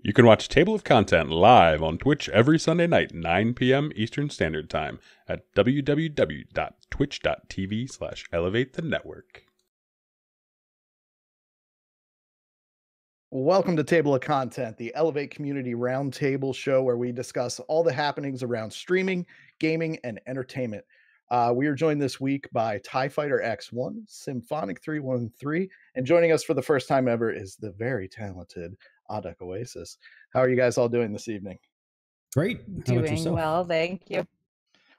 You can watch Table of Content live on Twitch every Sunday night, 9 p.m. Eastern Standard Time at www.twitch.tv/elevate the network. Welcome to Table of Content, the Elevate Community Roundtable show where we discuss all the happenings around streaming, gaming, and entertainment. We are joined this week by TIE Fighter X1, Symphonic 313, and joining us for the first time ever is the very talented Adek Oasis. How are you guys all doing this evening? Great. How about Doing yourself? well, thank you.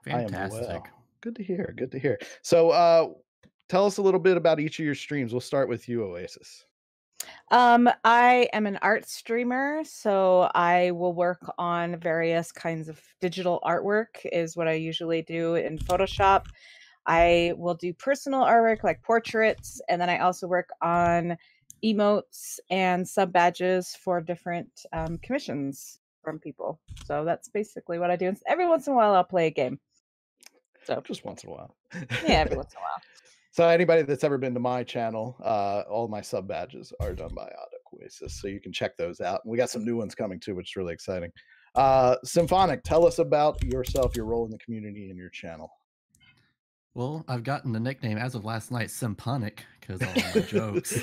I Fantastic. am well. Good to hear. Good to hear. So tell us a little bit about each of your streams. We'll start with you, Oasis. I am an art streamer, so I will work on various kinds of digital artwork is what I usually do in Photoshop. I will do personal artwork like portraits, and then I also work on emotes and sub badges for different commissions from people. So that's basically what I do. And every once in a while I'll play a game. So Just once in a while. yeah, every once in a while. So anybody that's ever been to my channel, all my sub badges are done by Adek Oasis, so you can check those out. And we got some new ones coming too, which is really exciting. Symphonic, tell us about yourself, your role in the community, and your channel. Well, I've gotten the nickname as of last night, Symponic, because all my jokes.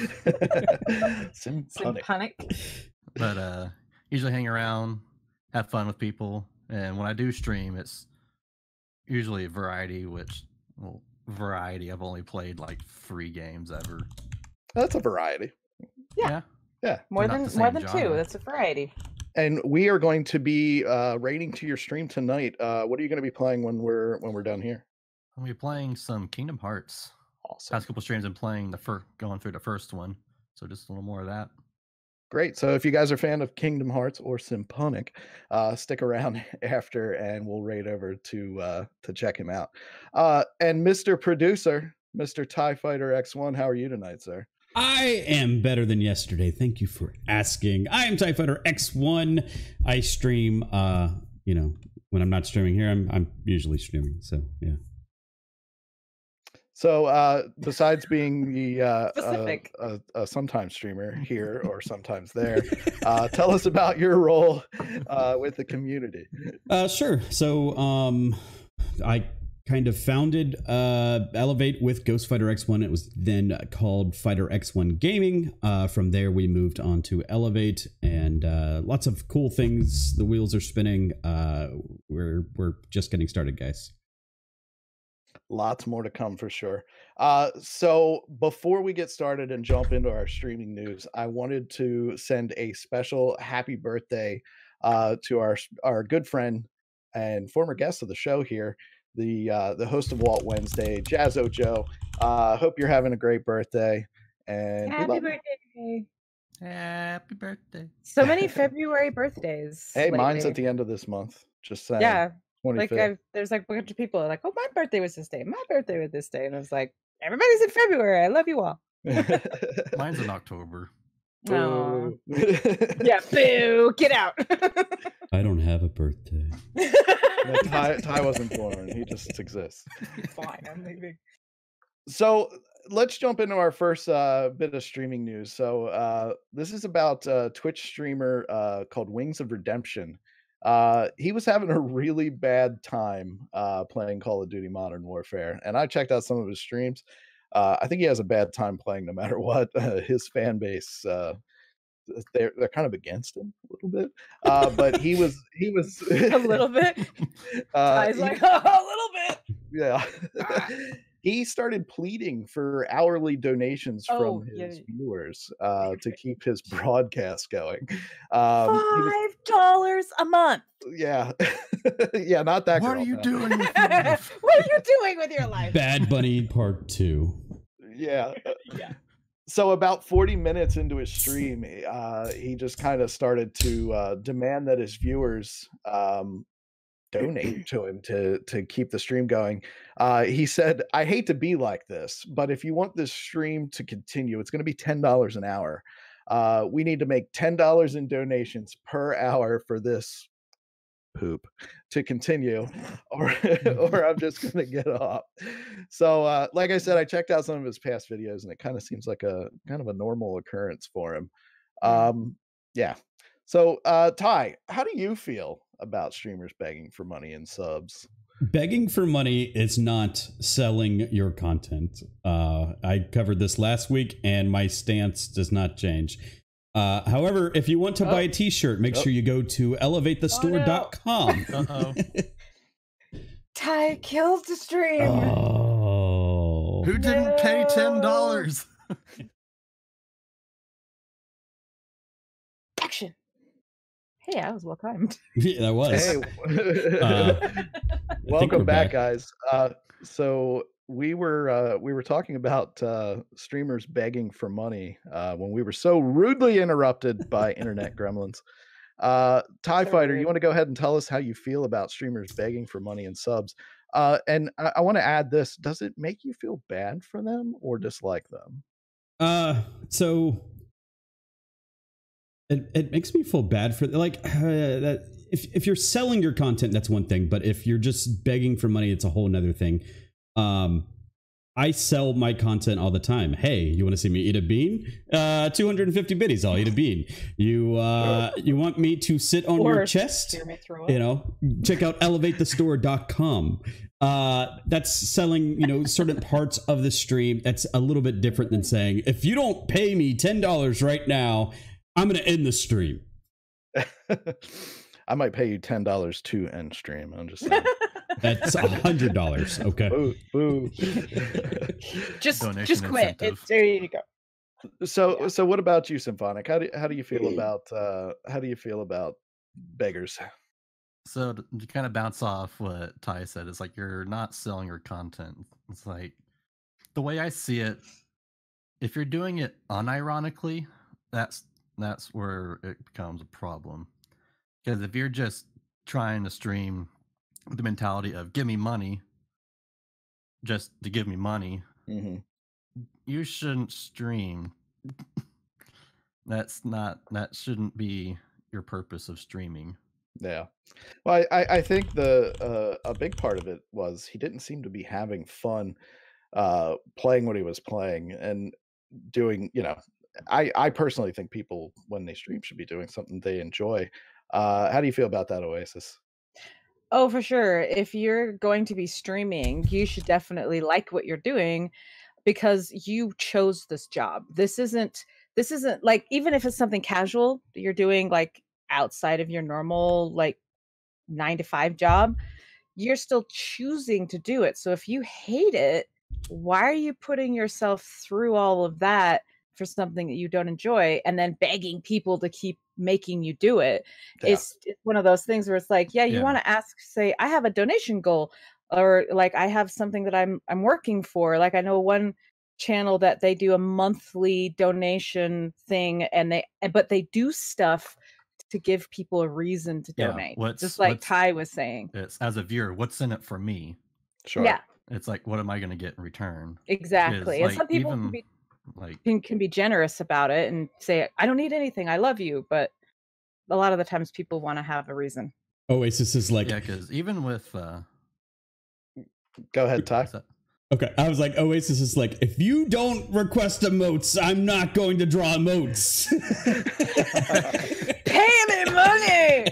Symphonic. But usually hang around, have fun with people, and when I do stream, it's usually a variety. I've only played like 3 games ever. That's a variety. Yeah. More than 2. That's a variety. And we are going to be rating to your stream tonight. What are you going to be playing when we're done here? I'm gonna be playing some Kingdom Hearts. Awesome. Past couple streams, I'm playing going through the first one, so just a little more of that. Great. So if you guys are a fan of Kingdom Hearts or Symphonic, stick around after and we'll raid over to check him out. And Mr. Producer, Mr. TIE Fighter X1, how are you tonight, sir? I am better than yesterday. Thank you for asking. I am TIE Fighter X1. I stream, when I'm not streaming here, I'm usually streaming. So, yeah. So besides being the Specific. sometimes streamer here or sometimes there, tell us about your role with the community. Sure. So I kind of founded Elevate with Ghost Fighter X1. It was then called Fighter X1 Gaming. From there, we moved on to Elevate, and lots of cool things. The wheels are spinning. We're just getting started, guys. Lots more to come for sure. So before we get started and jump into our streaming news, I wanted to send a special happy birthday to our good friend and former guest of the show here, the host of Walt Wednesday, Jazzo Joe. Hope you're having a great birthday. And Happy birthday. Happy birthday. So many February birthdays. Hey, mine's lately. at the end of this month. Just saying. Yeah. 25th. Like there's like a bunch of people are like, oh, my birthday was this day. My birthday was this day. And I was like, everybody's in February. I love you all. Mine's in October. Oh. Yeah, boo. Get out. I don't have a birthday. No, Ty wasn't born. He just exists. Fine, I'm leaving. So let's jump into our first bit of streaming news. So this is about a Twitch streamer called Wings of Redemption. He was having a really bad time playing Call of Duty Modern Warfare, and I checked out some of his streams. I think he has a bad time playing no matter what. His fan base, they're kind of against him a little bit, but he was A little bit. Ty's like, oh, a little bit. yeah. He started pleading for hourly donations from his viewers to keep his broadcast going. $5 a month. Yeah. Yeah, not that What girl, are you no. doing with your life? What are you doing with your life? Bad Bunny Part 2. Yeah. Yeah. So about 40 minutes into his stream, he just kind of started to demand that his viewers donate to him to keep the stream going. He said, I hate to be like this, but if you want this stream to continue, it's going to be $10 an hour. We need to make $10 in donations per hour for this poop to continue, or I'm just going to get off. So like I said, I checked out some of his past videos and it kind of seems like a kind of a normal occurrence for him. Yeah. So, Ty, how do you feel about streamers begging for money and subs? Begging for money is not selling your content. I covered this last week, and my stance does not change. However, if you want to buy a t-shirt, make sure you go to elevatethestore.com. Uh-oh. Ty killed the stream. Oh. Who didn't pay $10? Action. Hey, I was well timed. Yeah, that was. Hey, we're welcome back, back. guys. So we were talking about streamers begging for money when we were so rudely interrupted by internet gremlins. TIE So Fighter, rude. you want to go ahead and tell us how you feel about streamers begging for money and subs? And I want to add this: does it make you feel bad for them or dislike them? So it makes me feel bad for that. If you're selling your content, that's one thing, but if you're just begging for money, it's a whole nother thing. I sell my content all the time. Hey, you want to see me eat a bean? 250 biddies, I'll eat a bean. You want me to sit on your chest? Hear me throw up. You know, check out elevatethestore.com. That's selling, certain parts of the stream. That's a little bit different than saying, if you don't pay me $10 right now, I'm going to end the stream. I might pay you $10 to end stream. I'm just saying. That's $100. Okay. Boo, boo. just Donation quit. incentive. There you go. So what about you, Symphonic? How do you feel about beggars? So to kind of bounce off what Ty said, it's like you're not selling your content. It's like the way I see it, if you're doing it unironically, that's where it becomes a problem. Because if you're just trying to stream with the mentality of give me money, just to give me money, you shouldn't stream. That shouldn't be your purpose of streaming. Yeah. Well, I think a big part of it was he didn't seem to be having fun playing what he was playing and doing, I personally think people when they stream should be doing something they enjoy. How do you feel about that, Oasis? Oh, for sure. If you're going to be streaming, you should definitely like what you're doing because you chose this job. This isn't like, even if it's something casual that you're doing like outside of your normal like 9 to 5 job, you're still choosing to do it. So if you hate it, why are you putting yourself through all of that for something that you don't enjoy and then begging people to keep making you do it? Yeah. It's one of those things where it's like, you want to ask, say, I have a donation goal, or like I have something that I'm working for. Like I know one channel that they do a monthly donation thing, and but they do stuff to give people a reason to donate. Just like Ty was saying. It's as a viewer, what's in it for me? Sure. Yeah. It's like, what am I going to get in return? Exactly. And like, some people can be generous about it and say, I don't need anything, I love you. But a lot of the times people want to have a reason. Oasis is like, yeah, because even with go ahead, Ty. Okay, I was like, Oasis is like, if you don't request emotes, I'm not going to draw emotes. Pay me money.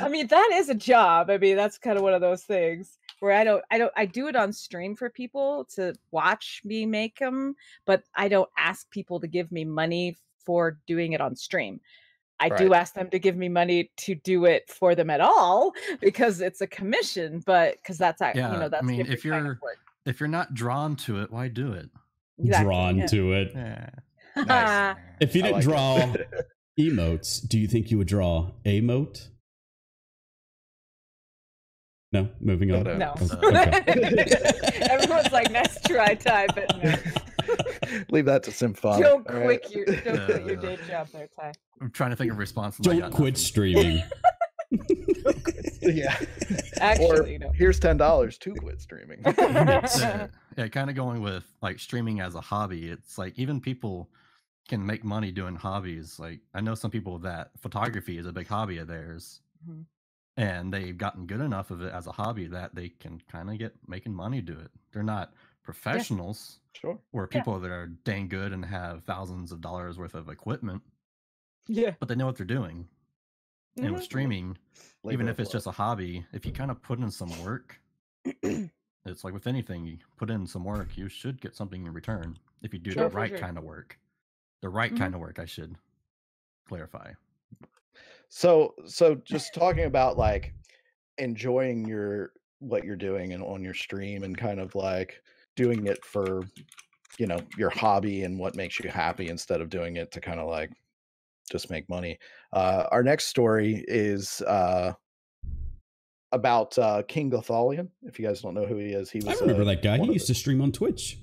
I mean, that is a job. I mean, that's kind of one of those things where I do it on stream for people to watch me make them, but I don't ask people to give me money for doing it on stream. I do ask them to give me money to do it for them at all because it's a commission, but because that's that's I mean, if you're not drawn to it, why do it? Exactly, drawn to it. Yeah. Nice. If you didn't draw emotes, do you think you would draw a mote? No, moving on. No. Okay. Everyone's like, nice try, Ty, but no. Leave that to Symphonic. Don't quit your day job there, Ty. I'm trying to think of responses. Don't quit streaming. Yeah. Actually, or here's $10 to quit streaming. Yeah, kind of going with like streaming as a hobby. It's like even people can make money doing hobbies. Like I know some people that photography is a big hobby of theirs. Mm-hmm. And they've gotten good enough of it as a hobby that they can kind of get making money do it. They're not professionals, sure, or people that are dang good and have thousands of dollars worth of equipment. Yeah. but they know what they're doing. And with Mhm. streaming, even Labor if of it's just a hobby, if you kind of put in some work, it's like with anything, you put in some work, you should get something in return if you do Sure, the for right sure. kind of work. The right Mhm. kind of work, I should clarify. So just talking about like enjoying what you're doing and on your stream and kind of like doing it for, you know, your hobby and what makes you happy instead of doing it to kind of like just make money. Our next story is about King Gothalion. If you guys don't know who he is, he I was remember that guy. one He of used to stream on Twitch.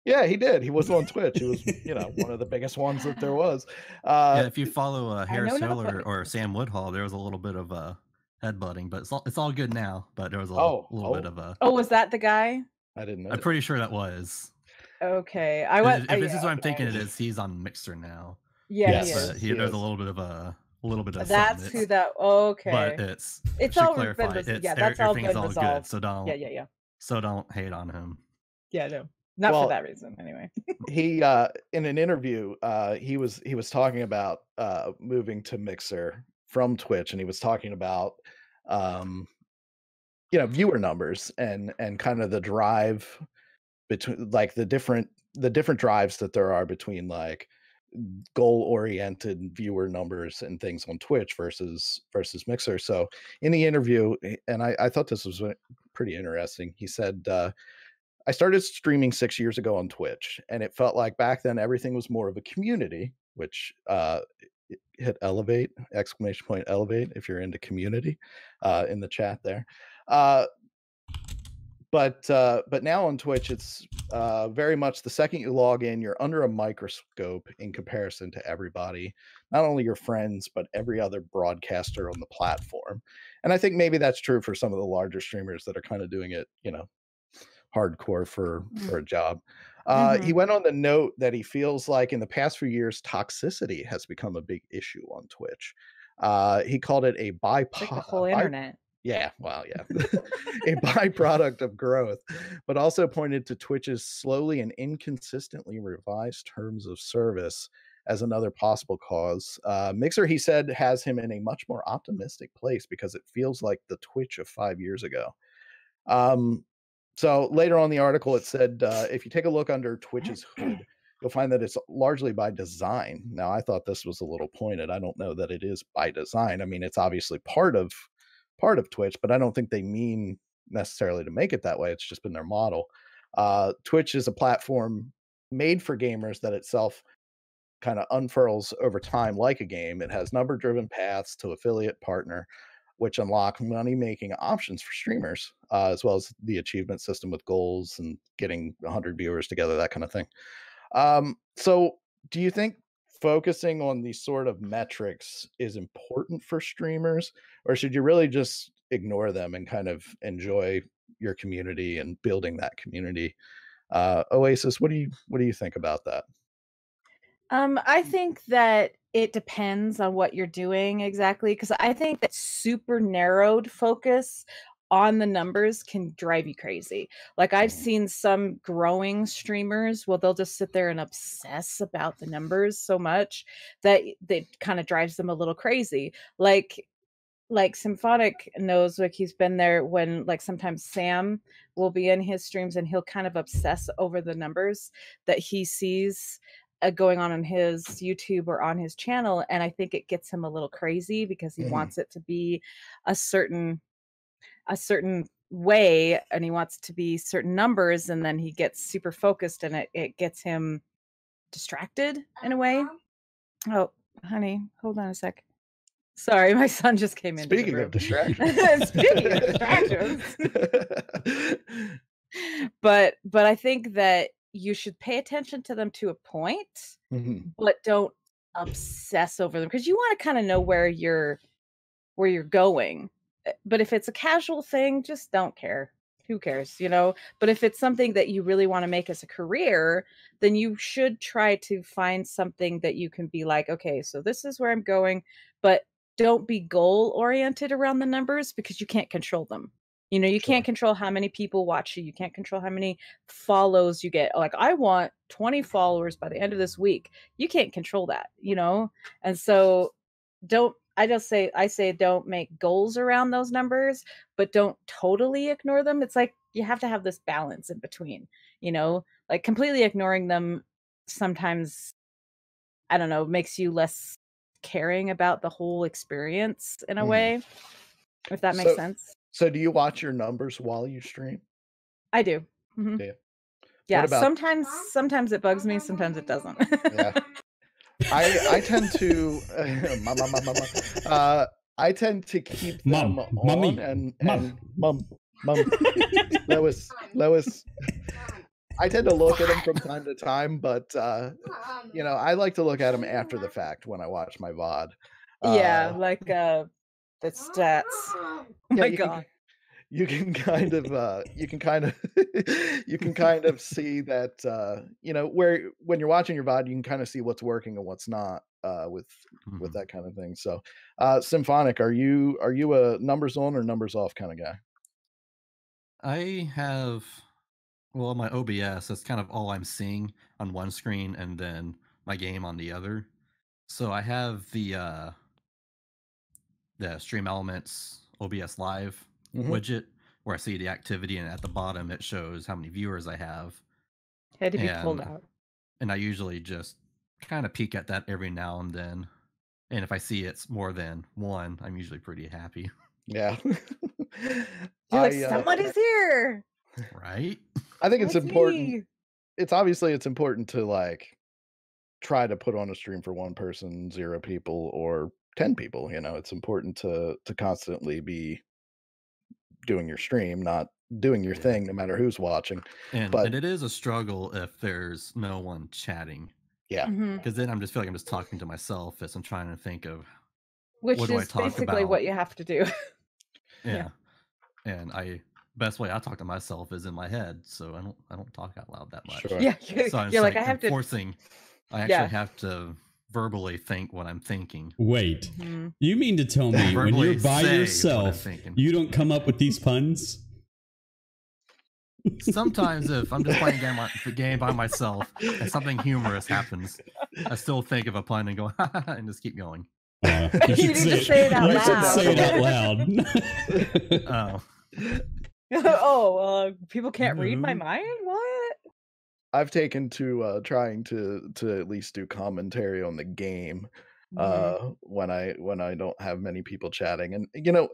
yeah, he did. He was on Twitch. He was, you know, one of the biggest ones that there was. Yeah, if you follow know Harris now Hill what- or Sam Woodhall, there was a little bit of headbutting, but it's all good now. But there was a Oh, little bit of a. Oh, was that the guy? I didn't know. I'm that. pretty sure that was. Okay, I went. If this is what I'm okay. thinking it is, he's on Mixer now. Yeah, Yes. he But is. He there's is. a little bit of That's something. who that. Okay, But it's all should clarify. been. It's Yeah, that's all everything's been all resolved. good. So don't Yeah. hate on him. Yeah, no, not Well, for that reason. Anyway. He in an interview, he was talking about moving to Mixer from Twitch, and he was talking about you know, viewer numbers and kind of the drive between like the different drives that there are between like goal oriented viewer numbers and things on Twitch versus Mixer. So in the interview, and I thought this was pretty interesting, he said I started streaming 6 years ago on Twitch, and it felt like back then everything was more of a community, which hit elevate, exclamation point elevate if you're into community in the chat there. But now on Twitch, it's very much the second you log in, you're under a microscope in comparison to everybody, not only your friends, but every other broadcaster on the platform. And I think maybe that's true for some of the larger streamers that are kind of doing it, you know, hardcore for a job. He went on to note that he feels like in the past few years, toxicity has become a big issue on Twitch. He called it a It's like the whole internet. yeah, well, yeah, a byproduct of growth, but also pointed to Twitch's slowly and inconsistently revised terms of service as another possible cause. Mixer, he said, has him in a much more optimistic place because it feels like the Twitch of 5 years ago. So later on in the article, it said, if you take a look under Twitch's hood, you'll find that it's largely by design. Now, I thought this was a little pointed. I don't know that it is by design. I mean, it's obviously part of Twitch, but I don't think they mean necessarily to make it that way. It's just been their model. Twitch is a platform made for gamers that itself kind of unfurls over time like a game. It has number-driven paths to affiliate partner, which unlock money-making options for streamers, as well as the achievement system with goals and getting 100 viewers together, that kind of thing. So do you think focusing on these sort of metrics is important for streamers, or should you really just ignore them and kind of enjoy your community and building that community? Oasis, what do you think about that? I think that it depends on what you're doing exactly, because I think that super narrowed focus on the numbers can drive you crazy. Like I've seen some growing streamers, well, they'll just sit there and obsess about the numbers so much that kind of drives them a little crazy. Like Symphonic knows, like he's been there when like sometimes Sam will be in his streams and he'll kind of obsess over the numbers that he sees going on his YouTube or on his channel, and I think it gets him a little crazy because he wants it to be a certain way, and he wants to be certain numbers, and then he gets super focused and it gets him distracted in a way. Oh, honey, hold on a sec. Sorry, my son just came in. Speaking of distractions. Speaking of distractions. But I think that you should pay attention to them to a point, but don't obsess over them, because you want to kind of know where you're going. But if it's a casual thing, just don't care. Who cares, you know? But if it's something that you really want to make as a career, then you should try to find something that you can be like, okay, so this is where I'm going, but don't be goal oriented around the numbers because you can't control them. You know, you Sure. can't control how many people watch you. You can't control how many follows you get. Like, I want 20 followers by the end of this week. You can't control that, you know? And so I say don't make goals around those numbers, but don't totally ignore them. It's like you have to have this balance in between, you know? Like completely ignoring them sometimes, I don't know, makes you less caring about the whole experience in a Mhm. way, if that makes So, sense. so do you watch your numbers while you stream? I do. Mhm. Do you? Yeah, What about? sometimes it bugs me, sometimes it doesn't. Yeah, I tend to I tend to keep them Mom, on mommy, and mom. mom Lois. I tend to look at them from time to time, but you know, I like to look at them after the fact when I watch my VOD. Yeah, Uh, like the stats. Oh yeah, my you can god. you can kind of you can kind of you can kind of see that you know, where when you're watching your VOD, you can kind of see what's working and what's not with Mhm. that kind of thing. So, Symphonic, are you a numbers on or numbers off kind of guy? I have, well, my OBS, that's kind of all I'm seeing on one screen and then my game on the other. So I have the Stream Elements OBS Live Mhm. widget where I see the activity, and at the bottom it shows how many viewers I have. Had to be pulled And out. I usually just kind of peek at that every now and then. And if I see it's more than one, I'm usually pretty happy. Yeah. You're like, I someone is here. Right? I think it's That's important. me. It's important to like try to put on a stream for one person, 0 people, or 10 people. You know, it's important to constantly be doing your stream, not doing your Yeah. thing, no matter who's watching. And But it is a struggle if there's no one chatting, yeah, Mhm. because then I'm just feel like I'm just talking to myself as I'm trying to think of Which what do I is talk basically about. what you have to do. Yeah. And best way I talk to myself is in my head, so I don't talk out loud that much. sure. Yeah, So I'm you're like, I I'm have to. forcing. I Yeah. actually have to verbally think what I'm thinking. Wait, Mhm. you mean to tell me when Verbally you're by say what I'm yourself, thinking. you don't come up with these puns? Sometimes if I'm just playing the game by myself and something humorous happens, I still think of a pun and go and just keep going. You You should need to say it out you should loud. say it out loud. Oh, Oh, people can't read my Mhm. mind? What? I've taken to trying to at least do commentary on the game Mhm. when I don't have many people chatting. And you know,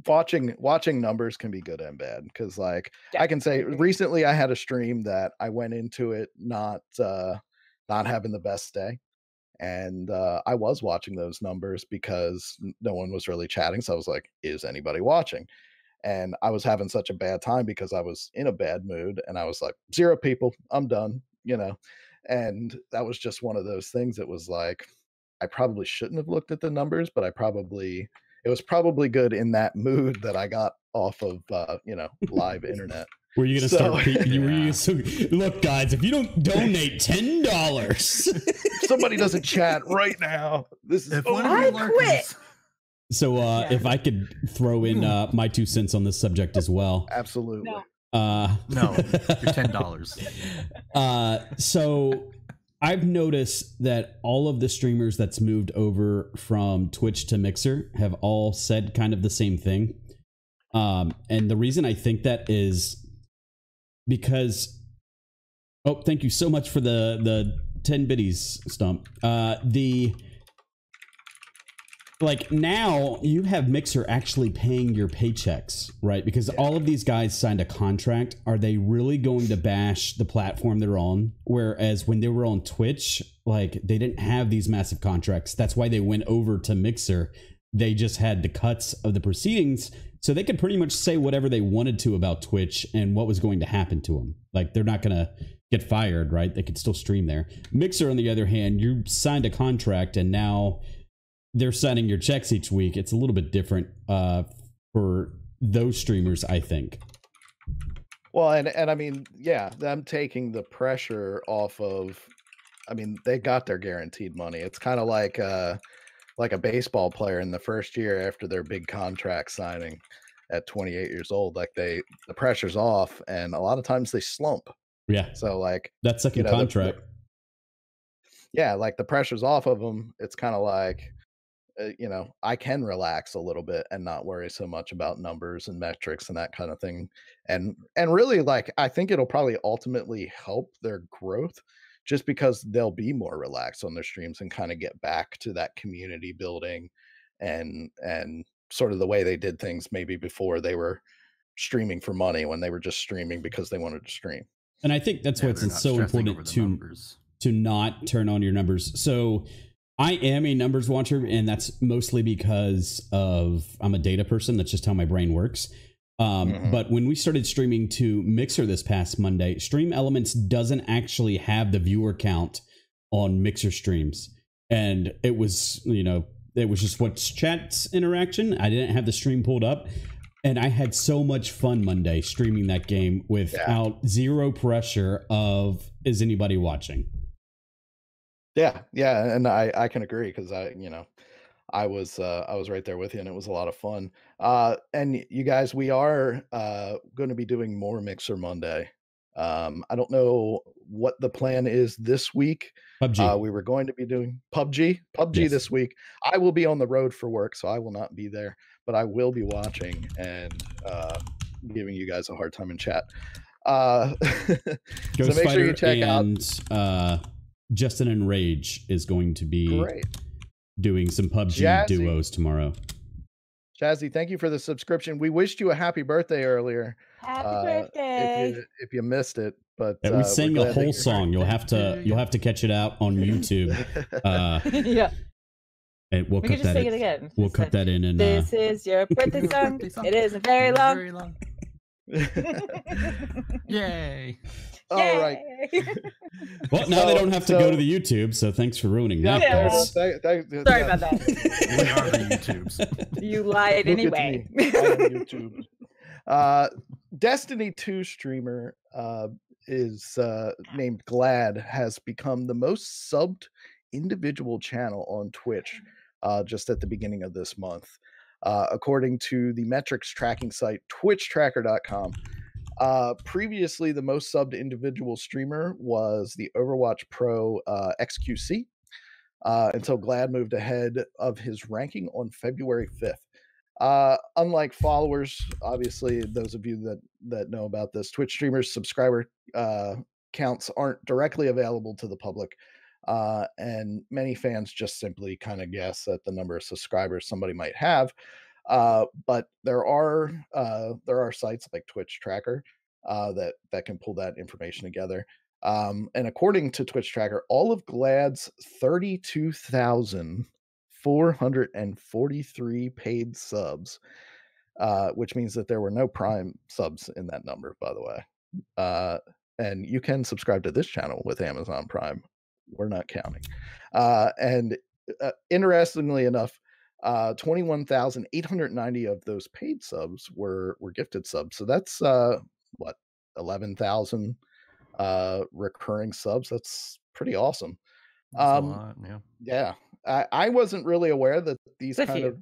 watching numbers can be good and bad, because like I can say Definitely. recently I had a stream that I went into it not having the best day, and I was watching those numbers because no one was really chatting, so I was like, is anybody watching? And I was having such a bad time because I was in a bad mood, and I was like, 0 people, I'm done, you know. And that was just one of those things that was like, I probably shouldn't have looked at the numbers, but it was probably good in that mood that I got off of you know, live internet. Were you gonna So- start? Yeah. Look, guys, if you don't donate $10, Somebody doesn't chat right now. This is if over. one of I you quit. lurkers, so Yeah. if I could throw in my 2 cents on this subject as well. Absolutely. No. no, you're $10. So I've noticed that all of the streamers that's moved over from Twitch to Mixer have all said kind of the same thing. And the reason I think that is because, oh, thank you so much for the 10 biddies, Stump. Like now you have Mixer actually paying your paychecks, right? Because all of these guys signed a contract. Are they really going to bash the platform they're on? Whereas when they were on Twitch, like they didn't have these massive contracts. That's why they went over to Mixer. They just had the cuts of the proceedings, so they could pretty much say whatever they wanted to about Twitch and what was going to happen to them. Like they're not going to get fired, right? They could still stream there. Mixer, on the other hand, you signed a contract and now they're signing your checks each week. It's a little bit different for those streamers, I think. Well, and I mean, yeah, them taking the pressure off of, I mean, they got their guaranteed money. It's kind of like a baseball player in the first year after their big contract signing. at 28 years old. Like the pressure's off, and a lot of times they slump. Yeah. So like that second contract. Yeah, like the pressure's off of them. It's kind of like, I can relax a little bit and not worry so much about numbers and metrics and that kind of thing. And really, like, I think it'll probably ultimately help their growth just because they'll be more relaxed on their streams and kind of get back to that community building and sort of the way they did things maybe before they were streaming for money, when they were just streaming because they wanted to stream. And I think that's why it's so important to not turn on your numbers. So I am a numbers watcher, and that's mostly because I'm a data person. That's just how my brain works. But when we started streaming to Mixer this past Monday, Stream Elements doesn't actually have the viewer count on Mixer streams. And it was, it was just what's chat's interaction. I didn't have the stream pulled up. And I had so much fun Monday streaming that game without zero pressure of, is anybody watching? Yeah, and I can agree, because I was right there with you, and it was a lot of fun. And you guys, we are going to be doing more Mixer Monday. I don't know what the plan is this week. PUBG. We were going to be doing PUBG yes. This week. I will be on the road for work, so I will not be there, but I will be watching and giving you guys a hard time in chat. So make sure you check out. Justin and Rage is going to be doing some PUBG duos tomorrow. Jazzy, thank you for the subscription. We wished you a happy birthday earlier. Happy birthday! If you missed it, but we sang the whole song. You'll have to catch it out on YouTube. Yeah. And we'll cut that. Sing it again. We'll cut that in. And this is your birthday song. It isn't very long. Very long. Yay! All right. Well, now they don't have to go to the YouTube, so thanks for ruining that. Yeah. Sorry about that. We are the YouTubes. You lied anyway. I am YouTube. Destiny 2 streamer is named Glad, has become the most subbed individual channel on Twitch just at the beginning of this month. According to the metrics tracking site twitchtracker.com. Previously, the most subbed individual streamer was the Overwatch Pro XQC, until Glad moved ahead of his ranking on February 5th. Unlike followers, obviously, those of you that know about this, Twitch streamers' subscriber counts aren't directly available to the public. And many fans just simply kind of guess at the number of subscribers somebody might have. But there are sites like Twitch Tracker that can pull that information together. And according to Twitch Tracker, all of Glad's 32,443 paid subs, which means that there were no Prime subs in that number, by the way. And you can subscribe to this channel with Amazon Prime. We're not counting. And interestingly enough, 21,890 of those paid subs were gifted subs. So that's 11,000 recurring subs. That's pretty awesome. That's a lot, yeah. I wasn't really aware that these it's kind of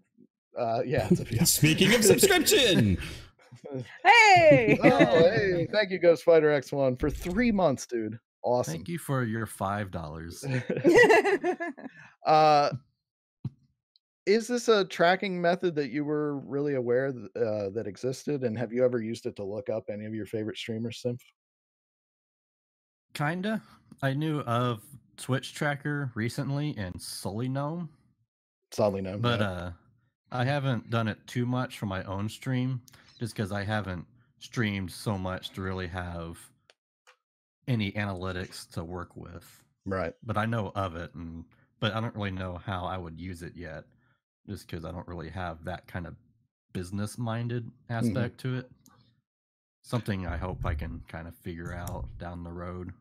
it's a few. Speaking of subscription. Hey! Hey, thank you, Ghost Fighter X1, for 3 months, dude. Awesome. Thank you for your $5. Is this a tracking method that you were really aware that existed, and have you ever used it to look up any of your favorite streamers, Symph? Kinda. I knew of Twitch Tracker recently and Sully Gnome. But I haven't done it too much for my own stream, just because I haven't streamed so much to really have any analytics to work with. Right. But I know of it, but I don't really know how I would use it yet, just because I don't really have that kind of business-minded aspect to it. Something I hope I can kind of figure out down the road.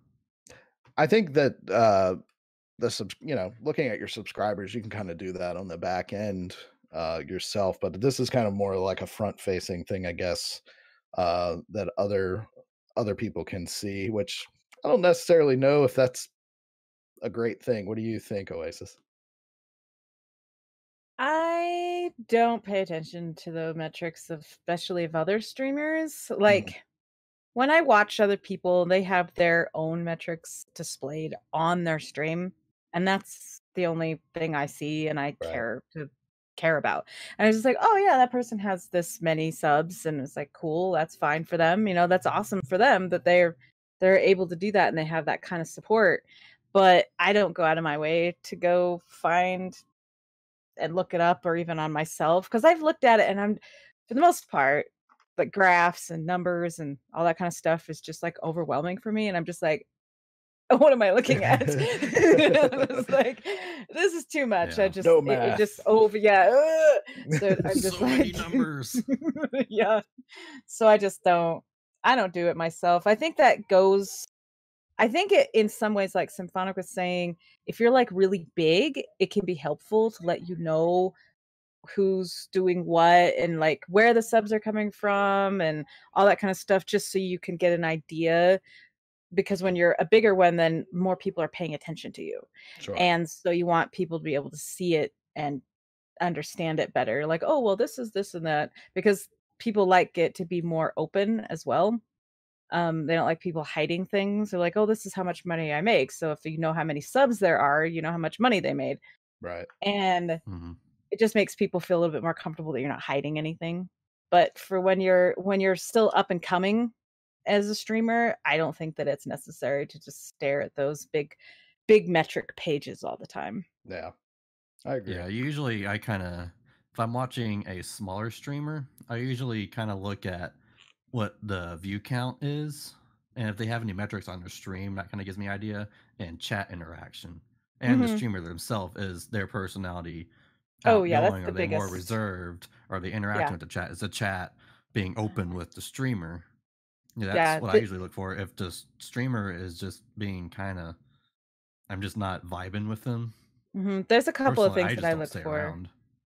I think that looking at your subscribers, you can kind of do that on the back end yourself, but this is kind of more like a front-facing thing, I guess, that other people can see, which I don't necessarily know if that's a great thing. What do you think, Oasis? I I don't pay attention to the metrics of, especially of other streamers. Like when I watch other people, they have their own metrics displayed on their stream, and that's the only thing I see and I Right. care about. And I was just like, oh yeah, that person has this many subs, and it's like, cool, that's fine for them. You know, that's awesome for them that they're able to do that and they have that kind of support. But I don't go out of my way to go find and look it up or even on myself, because I've looked at it and I'm, for the most part, like graphs and numbers and all that kind of stuff is just like overwhelming for me, and I'm just like, what am I looking at? It's like, this is too much. Yeah. I just No it just math. over so I'm just So many like numbers. yeah. So I don't do it myself. I think it in some ways, like Symphonic was saying, if you're like really big, it can be helpful to let you know who's doing what and like where the subs are coming from and all that kind of stuff, just so you can get an idea. Because when you're a bigger one, then more people are paying attention to you. Sure. And so you want people to be able to see it and understand it better. Like, oh, well, this is this and that, because people like it to be more open as well. They don't like people hiding things. They're like, oh, this is how much money I make. So if you know how many subs there are, you know how much money they made. Right. And Mhm. it just makes people feel a little bit more comfortable that you're not hiding anything. But for when you're still up and coming as a streamer, I don't think that it's necessary to just stare at those big metric pages all the time. Yeah. I agree. Yeah, usually I kind of, if I'm watching a smaller streamer, I usually kind of look at what the view count is, and if they have any metrics on their stream, that kind of gives me an idea, and chat interaction. And the Mhm. streamer themselves, is their personality Oh yeah, that's outgoing? the Are they more biggest. reserved? Are they interacting Yeah. with the chat? Is the chat being open with the streamer? Yeah, that's Yeah. what I usually look for. If the streamer is just being kind of, I'm just not vibing with them. There's a couple of Personally, I things that just I don't look stay for. around.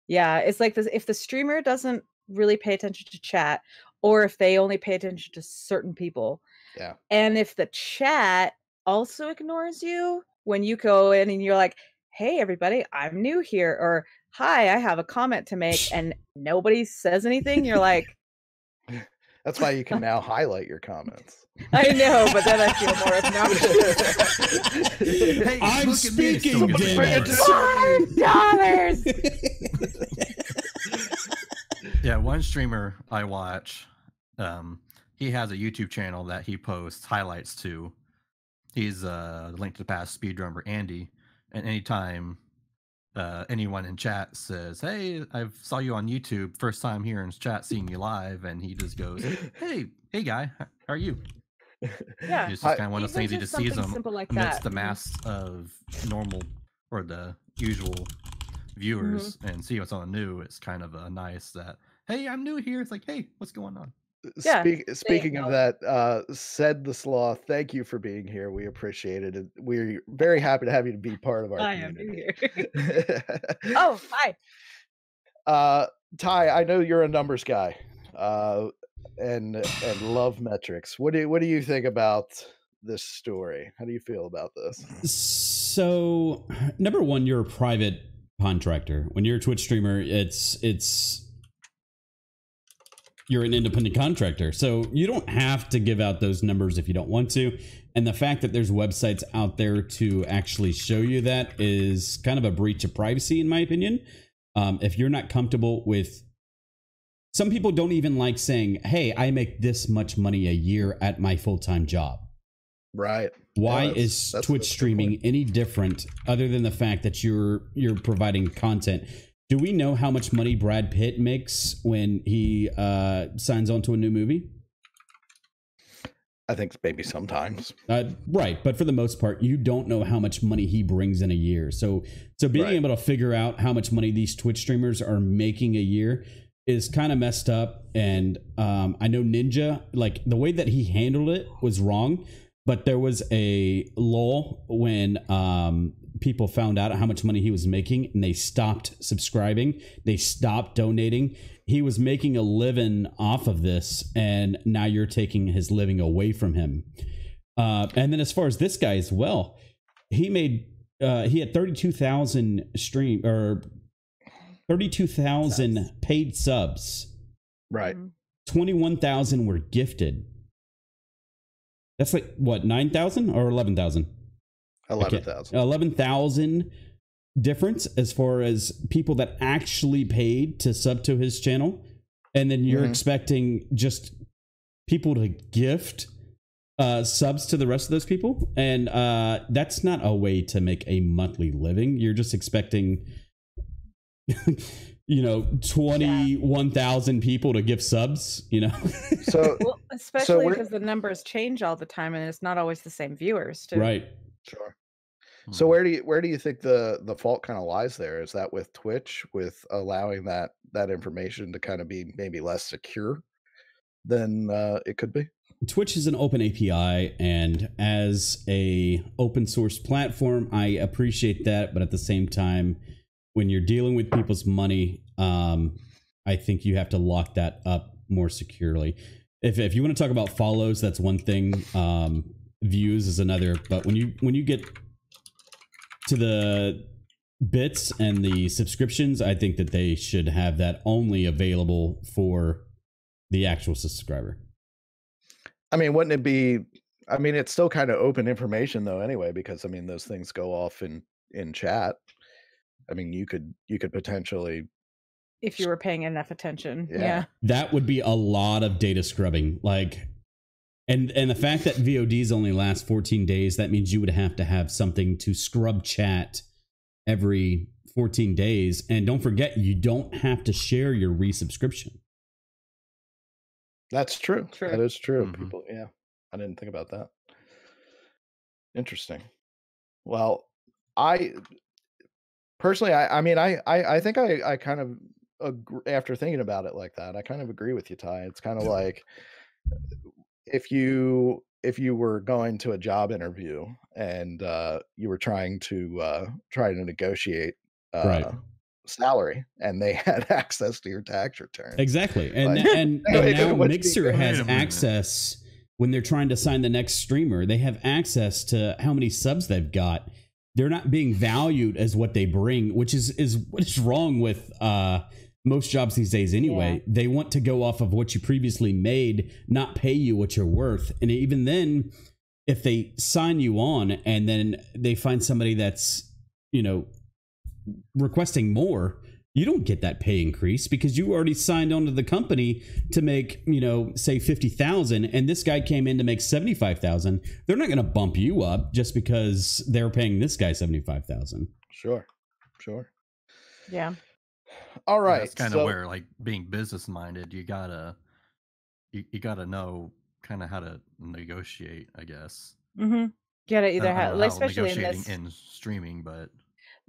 Yeah, it's like this, if the streamer doesn't really pay attention to chat, or if they only pay attention to certain people, Yeah. and if the chat also ignores you when you go in and you're like, hey everybody, I'm new here, or hi, I have a comment to make, and nobody says anything, you're like, That's why you can now highlight your comments. I know, but then I feel more obnoxious. Hey, I'm look at me, speaking, still get damn $5. $5. Yeah, one streamer I watch, he has a YouTube channel that he posts highlights to. He's Link to the Past speedrunner Andy, and anytime anyone in chat says, "Hey, I saw you on YouTube, first time here in chat, seeing you live," and he just goes, "Hey guy, how are you?" Yeah, It's just kind of one of those even things he just just sees something them simple like amidst that. the Mhm. mass of normal or the usual viewers and see what's on the new. It's kind of a nice that, hey, I'm new here. It's like, hey, what's going on? Yeah, Speaking of that, said the sloth, thank you for being here. We appreciate it. And we're very happy to have you to be part of our I am new community. here. Oh, hi. Ty, I know you're a numbers guy, and love metrics. What do you think about this story? How do you feel about this? So, number one, you're a private contractor. When you're a Twitch streamer, it's you're an independent contractor. So you don't have to give out those numbers if you don't want to. And the fact that there's websites out there to actually show you that is kind of a breach of privacy, in my opinion. If you're not comfortable with, some people don't even like saying, hey, I make this much money a year at my full-time job. Right. Why Yeah, is that's a Twitch good streaming point. any different other than the fact that you're providing content? Do we know how much money Brad Pitt makes when he signs on to a new movie? I think maybe sometimes. Right, but for the most part, you don't know how much money he brings in a year. So being Right. able to figure out how much money these Twitch streamers are making a year is kind of messed up. And I know Ninja, like the way that he handled it was wrong, but there was a lull when people found out how much money he was making and they stopped subscribing. They stopped donating. He was making a living off of this, and now you're taking his living away from him. And then as far as this guy as well, he had 32,000 stream or 32,000 paid subs. Right. 21,000 were gifted. That's like what, 9,000 or 11,000? 11,000. 11,000 difference as far as people that actually paid to sub to his channel, and then you're expecting just people to gift subs to the rest of those people, and that's not a way to make a monthly living. You're just expecting 21,000 people to give subs, So Well, especially because the numbers change all the time, and it's not always the same viewers, too. Right. Sure. So where do you think the fault kind of lies there? Is that with Twitch, with allowing that information to kind of be maybe less secure than it could be? Twitch is an open API, and as a open source platform, I appreciate that. But at the same time, when you're dealing with people's money, I think you have to lock that up more securely. If you want to talk about follows, that's one thing. Views is another. But when you get to the bits and the subscriptions, I think that they should have that only available for the actual subscriber. I mean, wouldn't it be? I mean, it's still kind of open information though, anyway, because I mean, those things go off in chat. I mean, you could potentially, if you were paying enough attention. Yeah. Yeah. That would be a lot of data scrubbing. Like, and the fact that VODs only last 14 days, that means you would have to have something to scrub chat every 14 days. And don't forget, you don't have to share your resubscription. That's true. True. That is true. People, yeah, I didn't think about that. Interesting. Well, I personally, I mean, I think I kind of agree, after thinking about it like that, I kind of agree with you, Ty. It's kind of like if you were going to a job interview and you were trying to negotiate Right. salary, and they had access to your tax return. Exactly. And Like, and now what's Mixer the- has Wait a minute. access when they're trying to sign the next streamer. They have access to how many subs they've got. They're not being valued as what they bring, which is what is wrong with most jobs these days anyway. Yeah. They want to go off of what you previously made, not pay you what you're worth. And even then, if they sign you on and then they find somebody that's, requesting more, you don't get that pay increase because you already signed on to the company to make, say 50,000, and this guy came in to make 75,000. They're not going to bump you up just because they're paying this guy 75,000. Sure. Yeah. All right. That's kind of where, like, being business minded, you gotta know kind of how to negotiate, I guess. Mm-hmm. Gotta I either don't have, know how especially in negotiating this in streaming, but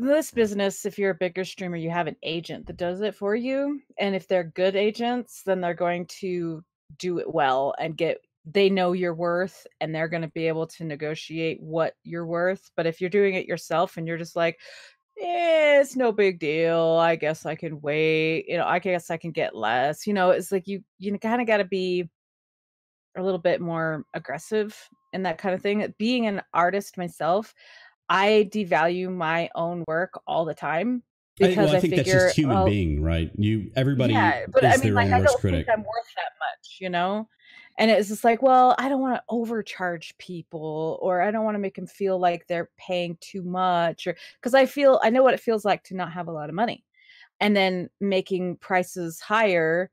this business, if you're a bigger streamer, you have an agent that does it for you, and if they're good agents, then they're going to do it well and they know your worth, and they're going to be able to negotiate what you're worth. But if you're doing it yourself and you're just like, it's no big deal, I guess I can wait, I guess I can get less, it's like you kind of got to be a little bit more aggressive in that kind of thing. Being an artist myself, I devalue my own work all the time because I think figure, that's just human being, right? Everybody but is I mean, their like, own I worst don't critic. think I'm worth that much, and it's just like, well, I don't want to overcharge people, or I don't want to make them feel like they're paying too much, or because I know what it feels like to not have a lot of money, and then making prices higher.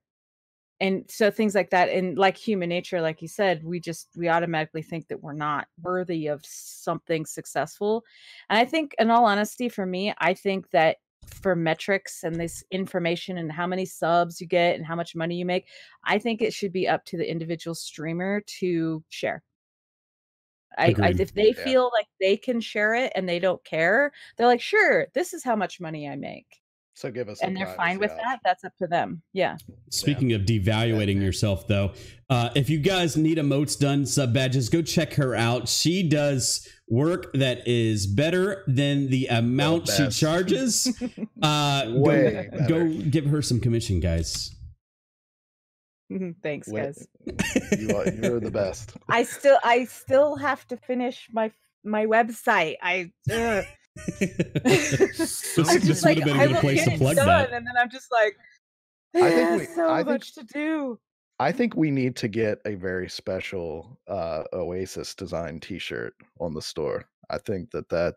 And so things like that, and like human nature, like you said, we automatically think that we're not worthy of something successful. And I think, in all honesty, for me, I think that for metrics and this information and how many subs you get and how much money you make, I think it should be up to the individual streamer to share. Agreed. If they Yeah. feel like they can share it and they don't care, they're like, sure, this is how much money I make. So give us, And they're fine with that. That's up to them. Yeah. Speaking of devaluating yourself, though, if you guys need emotes done, sub badges, go check her out. She does work that is better than the amount she best. charges. Way better. Go give her some commission, guys. Thanks, guys. You're the best. I still have to finish my website. So I'm This just would like, have been a I good will place get to it plug done, that. and then I'm just like, I think there's so I think much to do. I think we need to get a very special Oasis design T-shirt on the store. I think that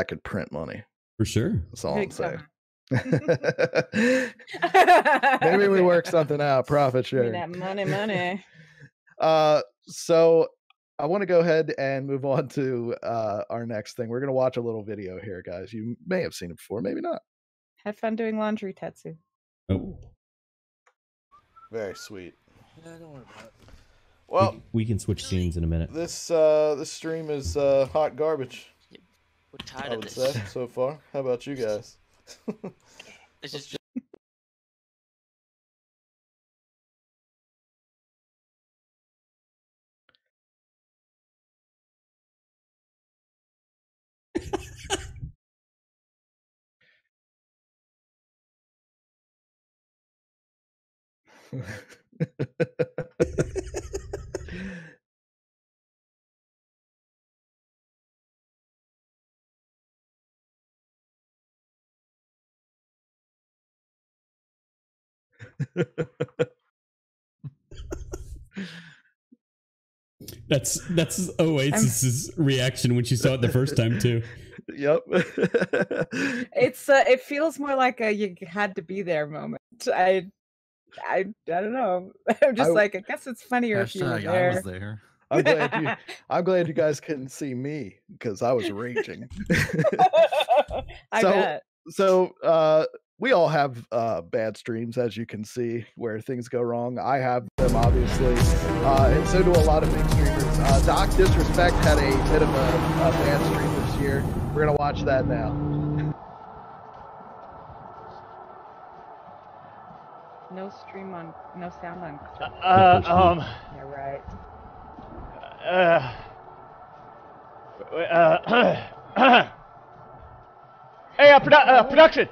could print money. For sure. That's all I'm Big saying. time. Maybe we work something out. Profit Give me sharing. that money. So I want to go ahead and move on to our next thing. We're gonna watch a little video here, guys. You may have seen it before, maybe not. Have fun doing laundry, Tetsu. Oh, Very sweet. Yeah, don't worry about it. Well, we can switch scenes in a minute. this stream is hot garbage, We're tired I of would this. say, so far. How about you guys? It's just That's Oasis's reaction when she saw it the first time too. Yep. It feels more like a you had to be there moment. I don't know. I'm just like, I guess it's funnier if you were Hashtag I was there. there. I'm glad you guys couldn't see me because I was raging. I So- bet. So we all have bad streams, as you can see, where things go wrong. I have them, obviously, and so do a lot of big streamers. Doc Disrespect had a bit of a bad stream this year. We're gonna watch that now. No sound on. Yeah, right. Hey, production!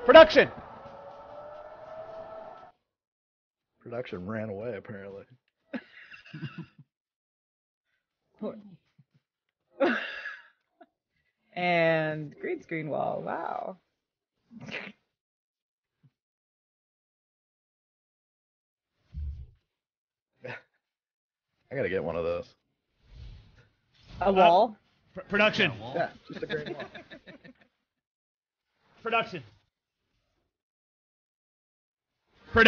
Production! Production ran away, apparently. And green screen wall. Wow. I gotta get one of those. A wall. Production! Yeah, just a green wall. Production!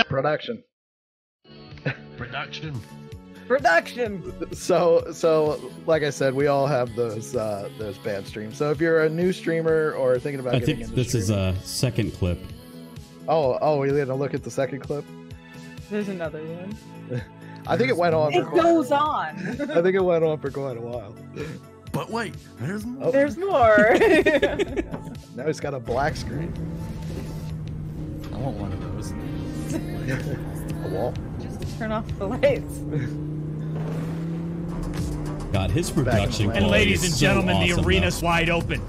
Production. Production. So like I said, we all have those bad streams. So if you're a new streamer or thinking about I getting think into this is streaming- a second clip. Oh, we're gonna look at the second clip. There's another one. I think it went on. It goes on. I think it went on for quite a while. But wait, there's more. Oh. There's more. Now he's got a black screen. I want one of those. A wall. Just turn off the lights. God, his production And And quality ladies is and so gentlemen, the awesome, arena's wide open.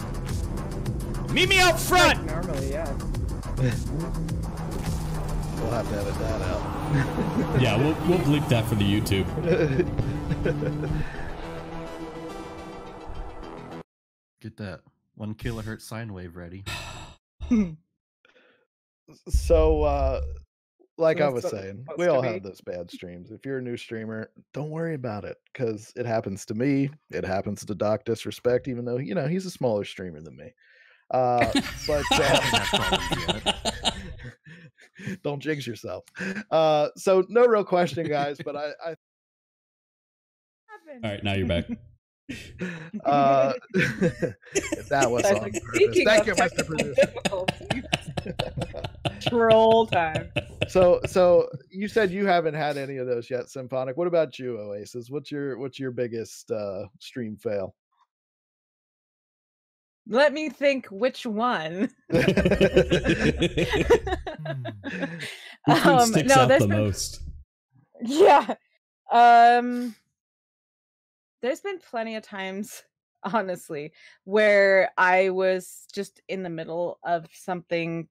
Meet me out front! Normally, yeah. We'll have to edit that out. though. Yeah, we'll bleep that for the YouTube. Get that 1 kilohertz sine wave ready. So, like I So was it's saying, supposed we to all be. have those bad streams. If you're a new streamer, don't worry about it because it happens to me. It happens to Doc Disrespect, even though he's a smaller streamer than me. But don't jinx yourself. So no real question, guys. But I All right, now you're back. if that was on purpose. Speaking Thank of you, Mr. technical Producer. difficulties. Troll time. So you said you haven't had any of those yet, Symphonic. What about you, Oasis? What's your biggest stream fail? Let me think which one. Which one sticks out there's the been- most? Yeah. There's been plenty of times, honestly, where I was just in the middle of something.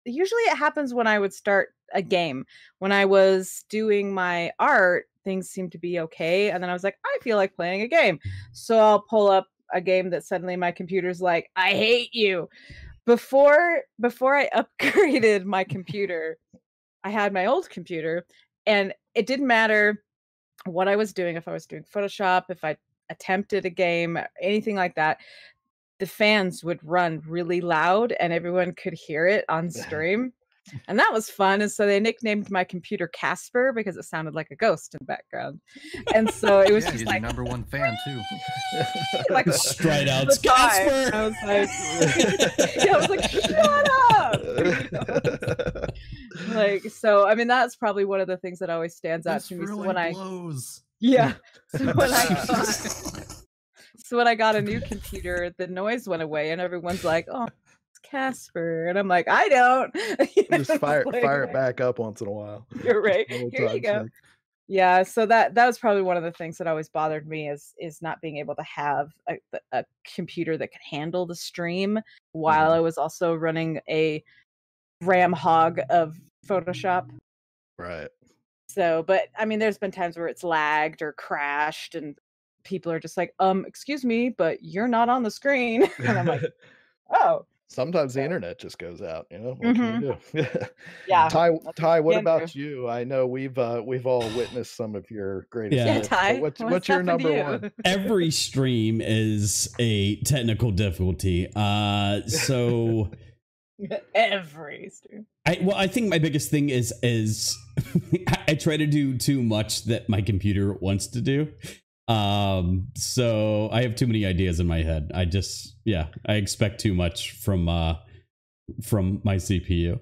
Usually it happens when I would start a game. When I was doing my art, things seem to be okay. And then I was like, I feel like playing a game. So I'll pull up a game that suddenly my computer's like, I hate you. Before I upgraded my computer, I had my old computer, and it didn't matter what I was doing. If I was doing Photoshop, if I attempted a game, anything like that, the fans would run really loud and everyone could hear it on stream. And that was fun. And so they nicknamed my computer Casper because it sounded like a ghost in the background. And so it was Yeah, just he's like your number one fan too. like Straight out, the time. Casper! I was like, yeah, I was like, shut up. Like, so I mean, that's probably one of the things that always stands out This to me. So really when I blows. yeah, so when I got a new computer, the noise went away, and everyone's like, "Oh, it's Casper," and I'm like, "I don't." You know, Just fire like, it back up once in a while. You're right. Little Here you time go. check. Yeah, so that was probably one of the things that always bothered me is not being able to have a computer that could handle the stream while I was also running a RAM hog of Photoshop. Right. So, but I mean, there's been times where it's lagged or crashed, and people are just like, excuse me, but you're not on the screen. And I'm like, oh, Sometimes the internet just goes out, you know. What can you do? yeah. Ty, what Andrew. about you? I know we've all witnessed some of your greatest Yeah. hits, but Ty, what's your happened to number you? one? Every stream is a technical difficulty. So Every stream. I think my biggest thing is I try to do too much that my computer wants to do. So I have too many ideas in my head. I expect too much from my CPU.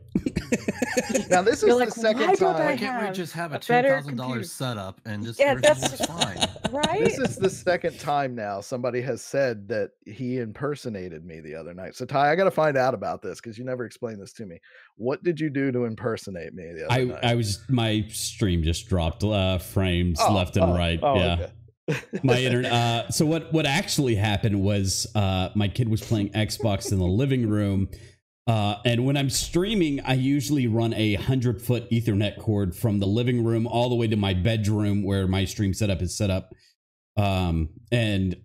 Now this You're is like, the second why don't I time. Why can't we have just have a a better $10,000 computer? setup and just Yeah, everything that's- was fine? Right? This is the second time now somebody has said that he impersonated me the other night. So Ty, I got to find out about this because you never explained this to me. What did you do to impersonate me the other night? My stream just dropped frames Oh, left and right. Yeah. Okay. My internet. So what actually happened was my kid was playing Xbox in the living room, and when I'm streaming, I usually run a 100-foot Ethernet cord from the living room all the way to my bedroom where my stream setup is set up. And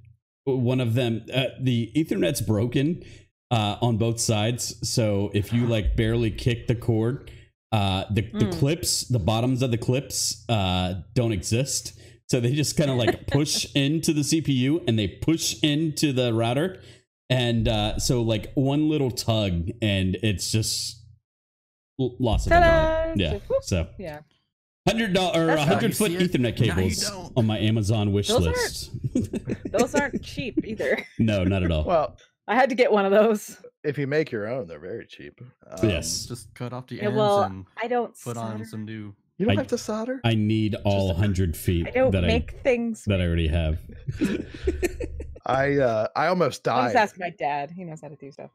one of them, the Ethernet's broken on both sides. So if you like barely kick the cord, the clips, the bottoms of the clips, don't exist. So they just kind of like push into the CPU and they push into the router. And so like one little tug and it's just loss of a Ta-da! dog. Yeah. So Yeah. $100 or That's how 100-foot you see it. Ethernet Now you cables don't. on my Amazon wish Those list. Those aren't cheap either. No, not at all. Well, I had to get one of those. if you make your own, they're very cheap. Yes. Just cut off the Yeah, ends well, and I don't put on solder. some new. You don't I- have to solder. I need all 100 feet I don't that make things. I already have. I almost I'll just died. ask my dad. He knows how to do stuff.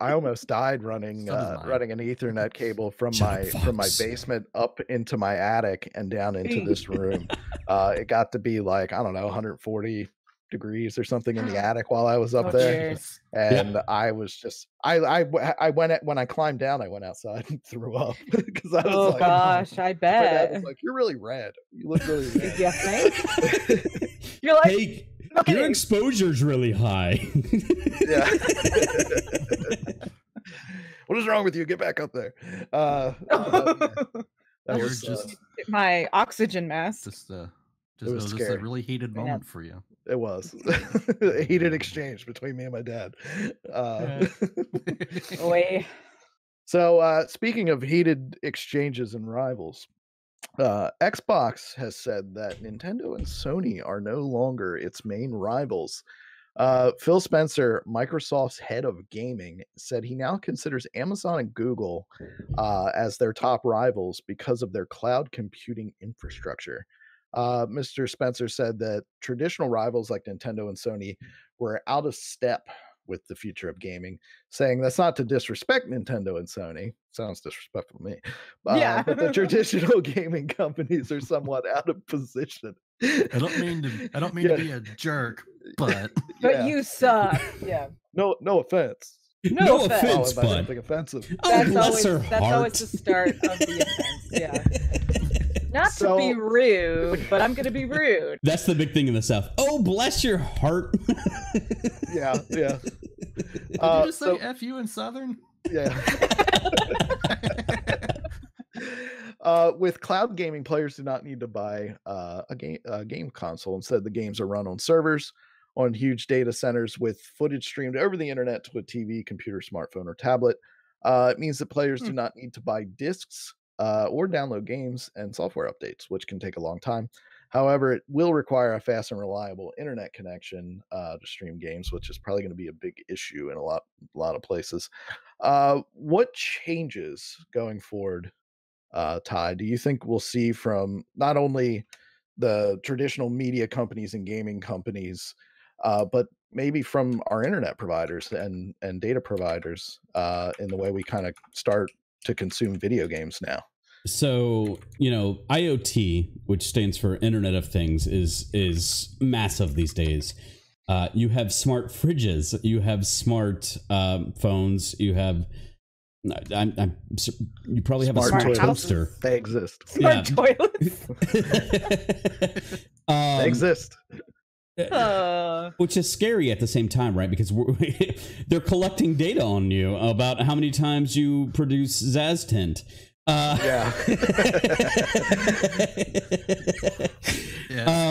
I almost died running So does mine. running an Ethernet cable from Shut up, my Fox. basement up into my attic and down into this room. It got to be like, I don't know, 140 degrees or something in the attic while I was up Oh, there. dear. And I was just I went when I climbed down, I went outside and threw up because I was Oh like, gosh, I my dad bet. was like, you're really red. You look really red. You think? You're like, Hey, your exposure's really high. Yeah. What is wrong with you? Get back up there. That You're was, just my oxygen mask. just was it was just a scary. really heated Yeah. moment for you. it was a heated exchange between me and my dad. Boy. So speaking of heated exchanges and rivals, Xbox has said that Nintendo and Sony are no longer its main rivals. Phil Spencer, Microsoft's head of gaming, said he now considers Amazon and Google as their top rivals because of their cloud computing infrastructure. Mr. Spencer said that traditional rivals like Nintendo and Sony were out of step with the future of gaming, saying that's not to disrespect Nintendo and Sony. Sounds disrespectful to me. Yeah. But the traditional gaming companies are somewhat out of position. I don't mean Yeah. to be a jerk, but But Yeah. you suck. Yeah. No offense. No offense. offense, Oh, by bud. something offensive. Oh, That's bless always her that's always heart. the start of the offense. Yeah. Not to be rude, but I'm going to be rude. That's the big thing in the South. Oh, bless your heart. Yeah. Did you just say F you in Southern? Yeah. With cloud gaming, players do not need to buy a game console. Instead, the games are run on servers on huge data centers with footage streamed over the internet to a TV, computer, smartphone, or tablet. It means that players do not need to buy discs or download games and software updates, which can take a long time. However, it will require a fast and reliable internet connection to stream games, which is probably going to be a big issue in a lot of places. What changes going forward, Ty, do you think we'll see from not only the traditional media companies and gaming companies, but maybe from our internet providers and data providers in the way we kind of start to consume video games now? So, IoT, which stands for Internet of Things, is massive these days. You have smart fridges, you have smart phones, you have you probably have Smart a smart toilets. toaster. They exist. Smart toilets. They exist. Which is scary at the same time, right? Because they're collecting data on you about how many times you produce Zaz tint. Yeah.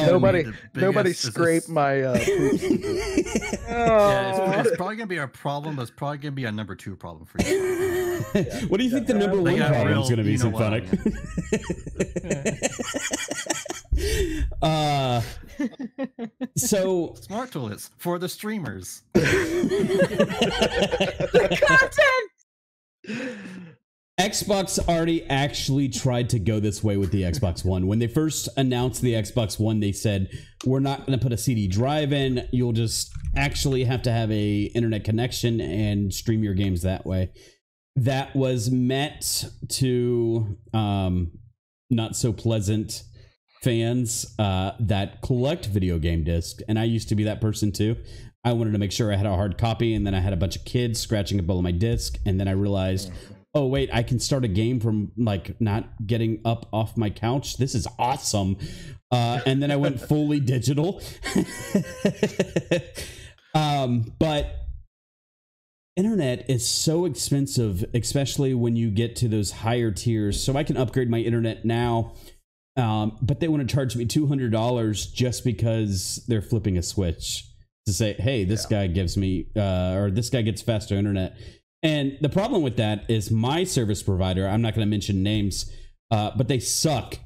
Nobody scrape my poops. Yeah, it's probably gonna be a problem, but it's probably gonna be a number 2 problem for you. What do you think the number They 1 got problem is real- going to be, you know what I Symphonic? So Smart toilets for the streamers. Content. Xbox already actually tried to go this way with the Xbox One. When they first announced the Xbox One, they said, we're not going to put a CD drive in. You'll just actually have to have a internet connection and stream your games that way. That was met to not so pleasant fans that collect video game discs. And I used to be that person too. I wanted to make sure I had a hard copy, and then I had a bunch of kids scratching up all of my disc. And then I realized, oh wait, I can start a game from like not getting up off my couch. This is awesome. And then I went fully digital. But internet is so expensive, especially when you get to those higher tiers. So I can upgrade my internet now, but they want to charge me $200 just because they're flipping a switch to say, hey, this guy gives me, or this guy gets faster internet. And the problem with that is my service provider, I'm not going to mention names, but they suck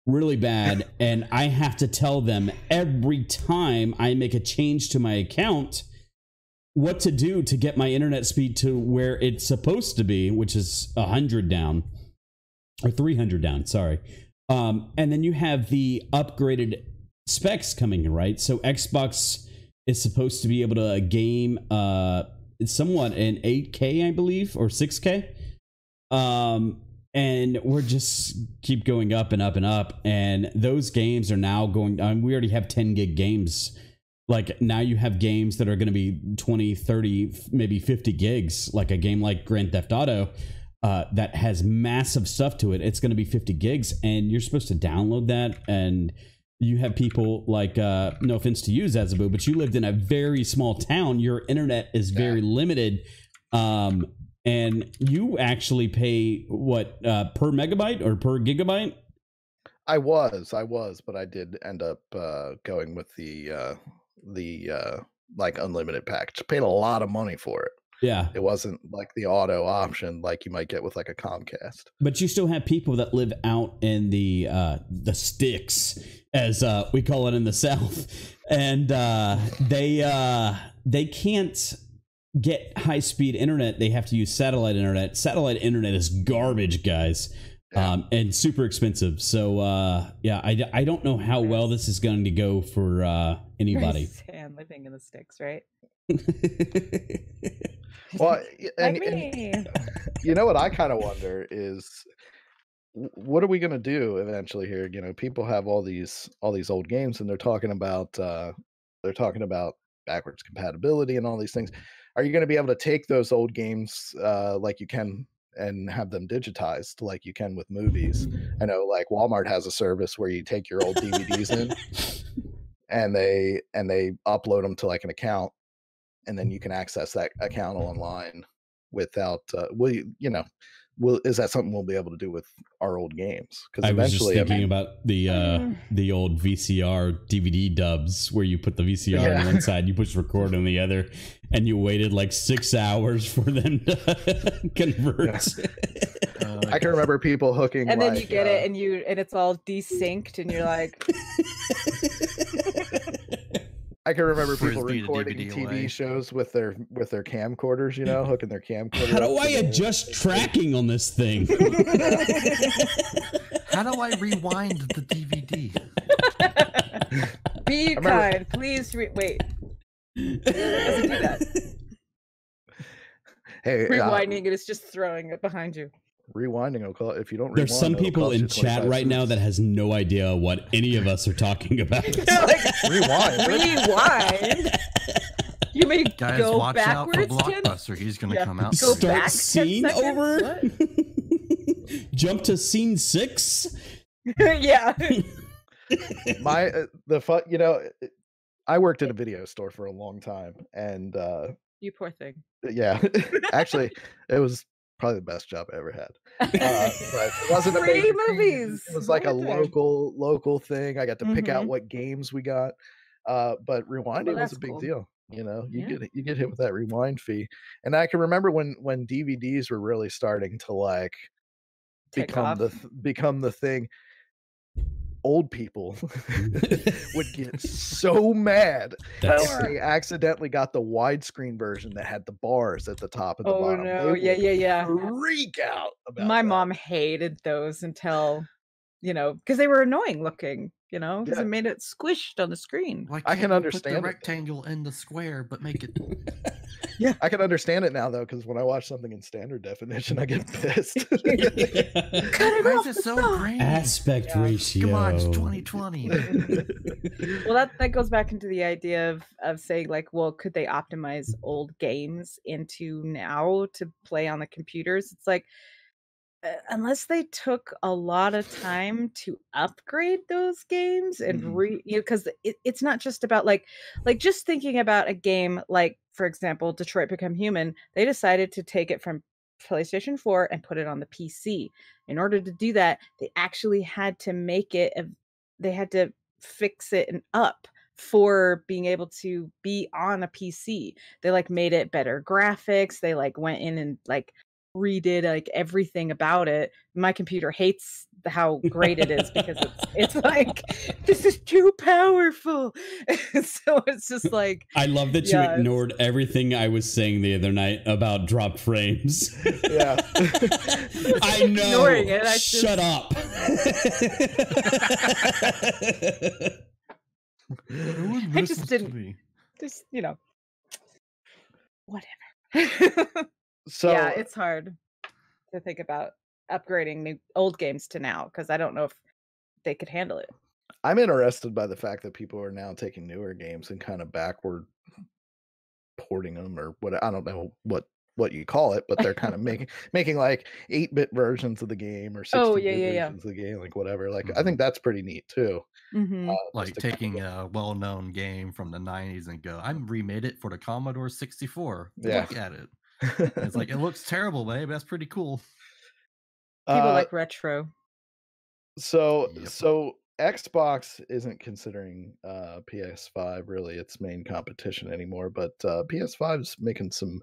really bad. And I have to tell them every time I make a change to my account what to do to get my internet speed to where it's supposed to be, which is 100 down or 300 down. Sorry. And then you have the upgraded specs coming in, right? So Xbox is supposed to be able to game somewhat in 8K, I believe, or 6K. And we're just keep going up and up and up. And those games are now going, we already have 10 gig games. Like now you have games that are going to be 20, 30, maybe 50 gigs, like a game like Grand Theft Auto that has massive stuff to it. It's going to be 50 gigs and you're supposed to download that. And you have people like, no offense to you, Zazaboo, but you lived in a very small town. Your internet is very limited. And you actually pay what, per megabyte or per gigabyte? I was, but I did end up going with the like unlimited package. Paid a lot of money for it. Yeah. It wasn't like the auto option like you might get with like a Comcast. But you still have people that live out in the sticks, as we call it in the South, and they can't get high-speed internet. They have to use satellite internet. Satellite internet is garbage, guys. And super expensive. So I don't know how well this is going to go for anybody. Sam living in the sticks, right? Well, and me. You know what I kind of wonder is, what are we going to do eventually here? You know, people have all these old games, and they're talking about backwards compatibility and all these things. Are you going to be able to take those old games like you can and have them digitized like you can with movies. I know like Walmart has a service where you take your old DVDs in and they upload them to like an account, and then you can access that account online without is that something we'll be able to do with our old games? Because I was just eventually, thinking about the old VCR DVD dubs where you put the VCR on one side, you push record on the other, and you waited like 6 hours for them to convert. I can remember people hooking, and then you get it, and it's all desynced, and you're like, I can remember people Frisbee the recording DVD TV away. shows with their camcorders, hooking their camcorder. How do up I to the- adjust tracking on this thing? How do I rewind the DVD? be remember- kind, please. Wait, it doesn't do that. Hey, Rewinding it is just throwing it behind you. rewinding. I'll call it. If you don't, There's rewind, some it'll people cost you in chat 25 right now cents. that has no idea what any of us are talking about. Like, rewind. rewind. You may Guys, go watch out for backwards 10. Blockbuster. He's going to Yeah. come out. Go soon. Start back 10 scene seconds? over. Jump to scene 6. Yeah. My I worked at a video store for a long time, and You poor thing. yeah, actually, it was probably the best job I ever had. But it wasn't a Free major movies. It was like a What a thing. local thing. I got to pick out Mhm. what games we got. But rewinding was that's a big cool. deal. You Yeah. get hit with that rewind fee. And I can remember when DVDs were really starting to like Take become off. become the thing. Old people would get so mad That's if they accidentally got the widescreen version that had the bars at the top and the Oh bottom. no! They Yeah, would yeah. freak out about My that. mom hated those until, because they were annoying looking. Because Yeah. it made it squished on the screen. Why I can't can you understand put it. the rectangle in the square, but make it. I can understand it now though, because when I watch something in standard definition, I get pissed. Cut it Why off is the it so side. grainy? aspect Yeah. ratio. Come on, it's 2020. Well, that goes back into the idea of saying like, well, could they optimize old games into now to play on the computers? It's like, unless they took a lot of time to upgrade those games and because it's not just about like just thinking about a game like, for example, Detroit Become Human. They decided to take it from PlayStation 4 and put it on the PC. In order to do that, they actually had to make it they had to fix it and up for being able to be on a PC. They like made it better graphics. They like went in and like redid like everything about it. My computer hates how great it is because it's like, this is too powerful. So it's just like, I love that Yeah, you it's- ignored everything I was saying the other night about dropped frames. Yeah. I know. ignoring it. Shut up. I just didn't- just whatever. So Yeah, it's hard to think about upgrading old games to now because I don't know if they could handle it. I'm interested by the fact that people are now taking newer games and kind of backward porting them, or what, I don't know what you call it, but they're kind of making like 8-bit versions of the game or 16-bit yeah. versions of the game, like whatever. Like I think that's pretty neat too. Mhm. Like Just to kind taking a well-known game from the 90s and go, I'm remade it for the Commodore 64. Yeah. Look at it. And it's like, it looks terrible, babe. That's pretty cool. People like retro. So Yep. so Xbox isn't considering PS5 really its main competition anymore, but PS5 is making some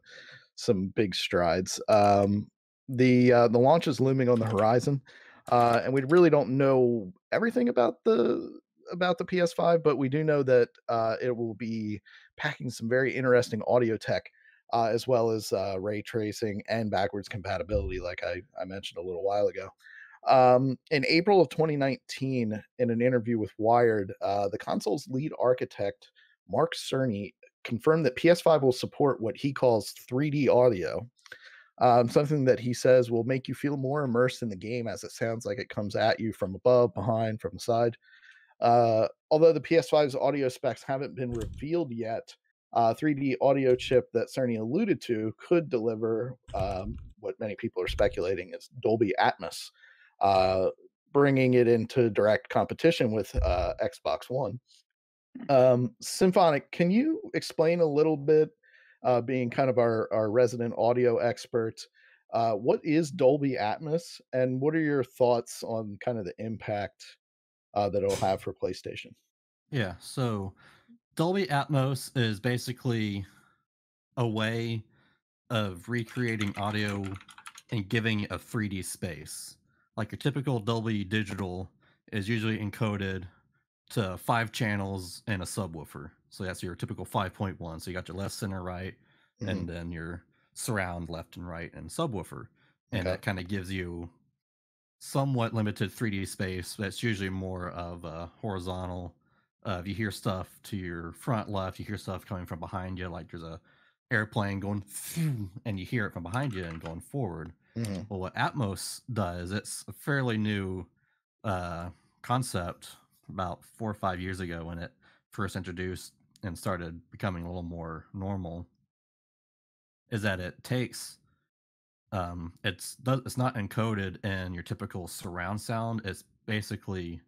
big strides. The launch is looming on the horizon, and we really don't know everything about the PS5, but we do know that it will be packing some very interesting audio tech, as well as ray tracing and backwards compatibility, like I mentioned a little while ago. In April of 2019, in an interview with Wired, the console's lead architect, Mark Cerny, confirmed that PS5 will support what he calls 3D audio, something that he says will make you feel more immersed in the game as it sounds like it comes at you from above, behind, from the side. Although the PS5's audio specs haven't been revealed yet, 3D audio chip that Cerny alluded to could deliver what many people are speculating is Dolby Atmos, bringing it into direct competition with Xbox One. Symphonic, can you explain a little bit, being kind of our resident audio expert, what is Dolby Atmos, and what are your thoughts on kind of the impact that it'll have for PlayStation? Yeah, so Dolby Atmos is basically a way of recreating audio and giving a 3D space. Like your typical Dolby Digital is usually encoded to 5 channels and a subwoofer. So that's your typical 5.1. So you got your left, center, right, and then your surround left and right and subwoofer. And Okay. that kind of gives you somewhat limited 3D space. That's usually more of a horizontal. If you hear stuff to your front left, you hear stuff coming from behind you, like there's a airplane going, and you hear it from behind you and going forward. Well, what Atmos does, it's a fairly new concept about 4 or 5 years ago when it first introduced and started becoming a little more normal, is that it takes it's not encoded in your typical surround sound. It's basically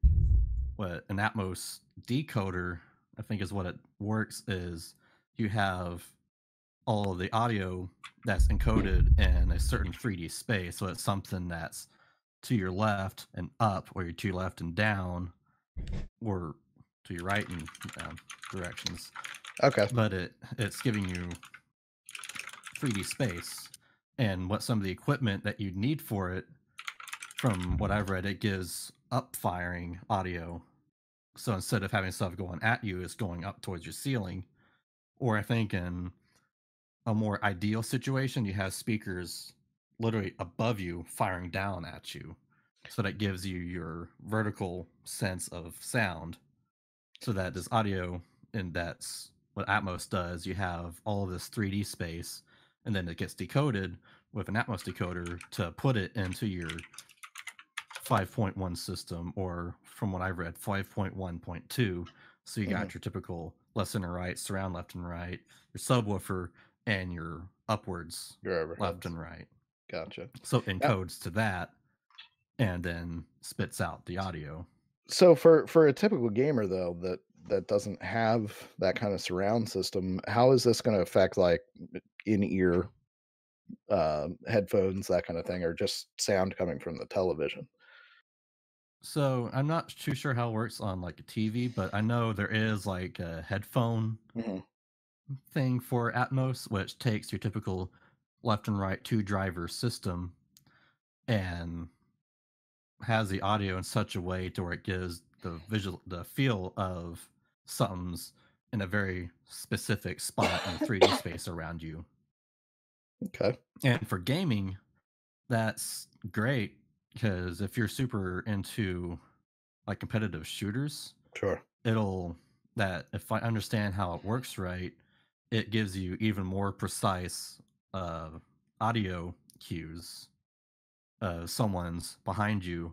what an Atmos decoder, I think, is what it works is you have all of the audio that's encoded in a certain 3D space. So it's something that's to your left and up, or to your left and down, or to your right and down directions. Okay. But it's giving you 3D space. And what some of the equipment that you need for it, from what I've read, it gives up firing audio. So instead of having stuff going at you, it's going up towards your ceiling. Or I think in a more ideal situation, you have speakers literally above you firing down at you. So that gives you your vertical sense of sound. So that this audio, and that's what Atmos does. You have all of this 3D space, and then it gets decoded with an Atmos decoder to put it into your 5.1 system, or from what I've read, 5.1.2. So you got your typical left, center, right, surround left and right, your subwoofer, and your upwards Your left overheads. and right. Gotcha. So it encodes to that and then spits out the audio. So for a typical gamer though that doesn't have that kind of surround system, how is this going to affect like in-ear headphones, that kind of thing, or just sound coming from the television? So I'm not too sure how it works on like a TV, but I know there is like a headphone thing for Atmos, which takes your typical left and right 2-driver system and has the audio in such a way to where it gives the feel of something's in a very specific spot in the 3D space around you. Okay. And for gaming, that's great, because if you're super into like competitive shooters, Sure. if I understand how it works right, it gives you even more precise audio cues. Someone's behind you,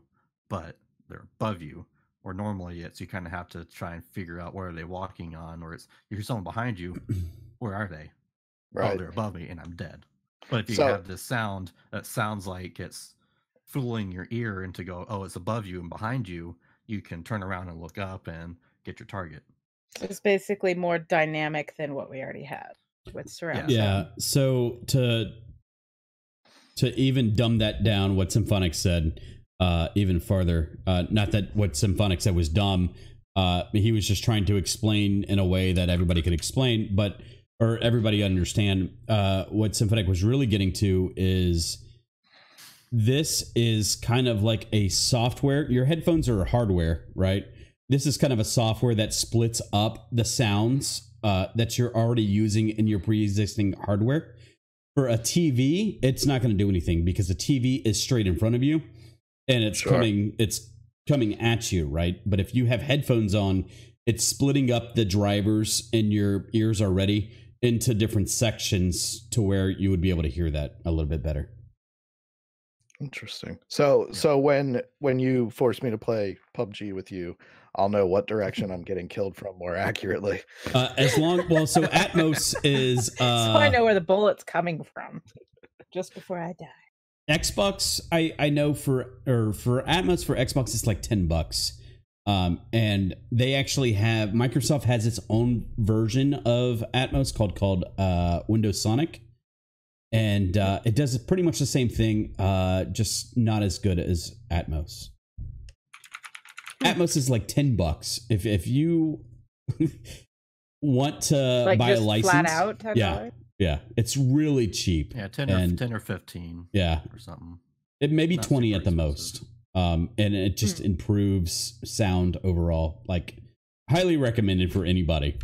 but they're above you. Or normally it's you kind of have to try and figure out where are they walking on, or it's you hear someone behind you, where are they? Right. Oh, they're above me and I'm dead. But if you So- have this sound that sounds like it's fooling your ear and to go, oh, it's above you and behind you, you can turn around and look up and get your target. It's basically more dynamic than what we already had with surround Yeah. sound. So to even dumb that down, what Symphonic said even farther, not that what Symphonic said was dumb. He was just trying to explain in a way that everybody could explain, or everybody understand. What Symphonic was really getting to is this is kind of like a software. Your headphones are hardware, right? This is kind of a software that splits up the sounds that you're already using in your pre-existing hardware. For a TV, it's not going to do anything because the TV is straight in front of you and it's coming at you, right? But if you have headphones on, it's splitting up the drivers in your ears already into different sections to where you would be able to hear that a little bit better. Interesting. So when you forced me to play PUBG with you, I'll know what direction I'm getting killed from more accurately. So Atmos is so I know where the bullet's coming from just before I die. Xbox. I know for Atmos for Xbox it's like $10. And they actually have Microsoft has its own version of Atmos called Windows Sonic, and it does pretty much the same thing, just not as good as Atmos. Atmos is like $10 if you want to Like buy a just license. flat out $10? Yeah, it's really cheap. Yeah, 10 or 15. Yeah, or something. it may be Not 20 super at the expensive. most. And it just improves sound overall. Like, highly recommended for anybody.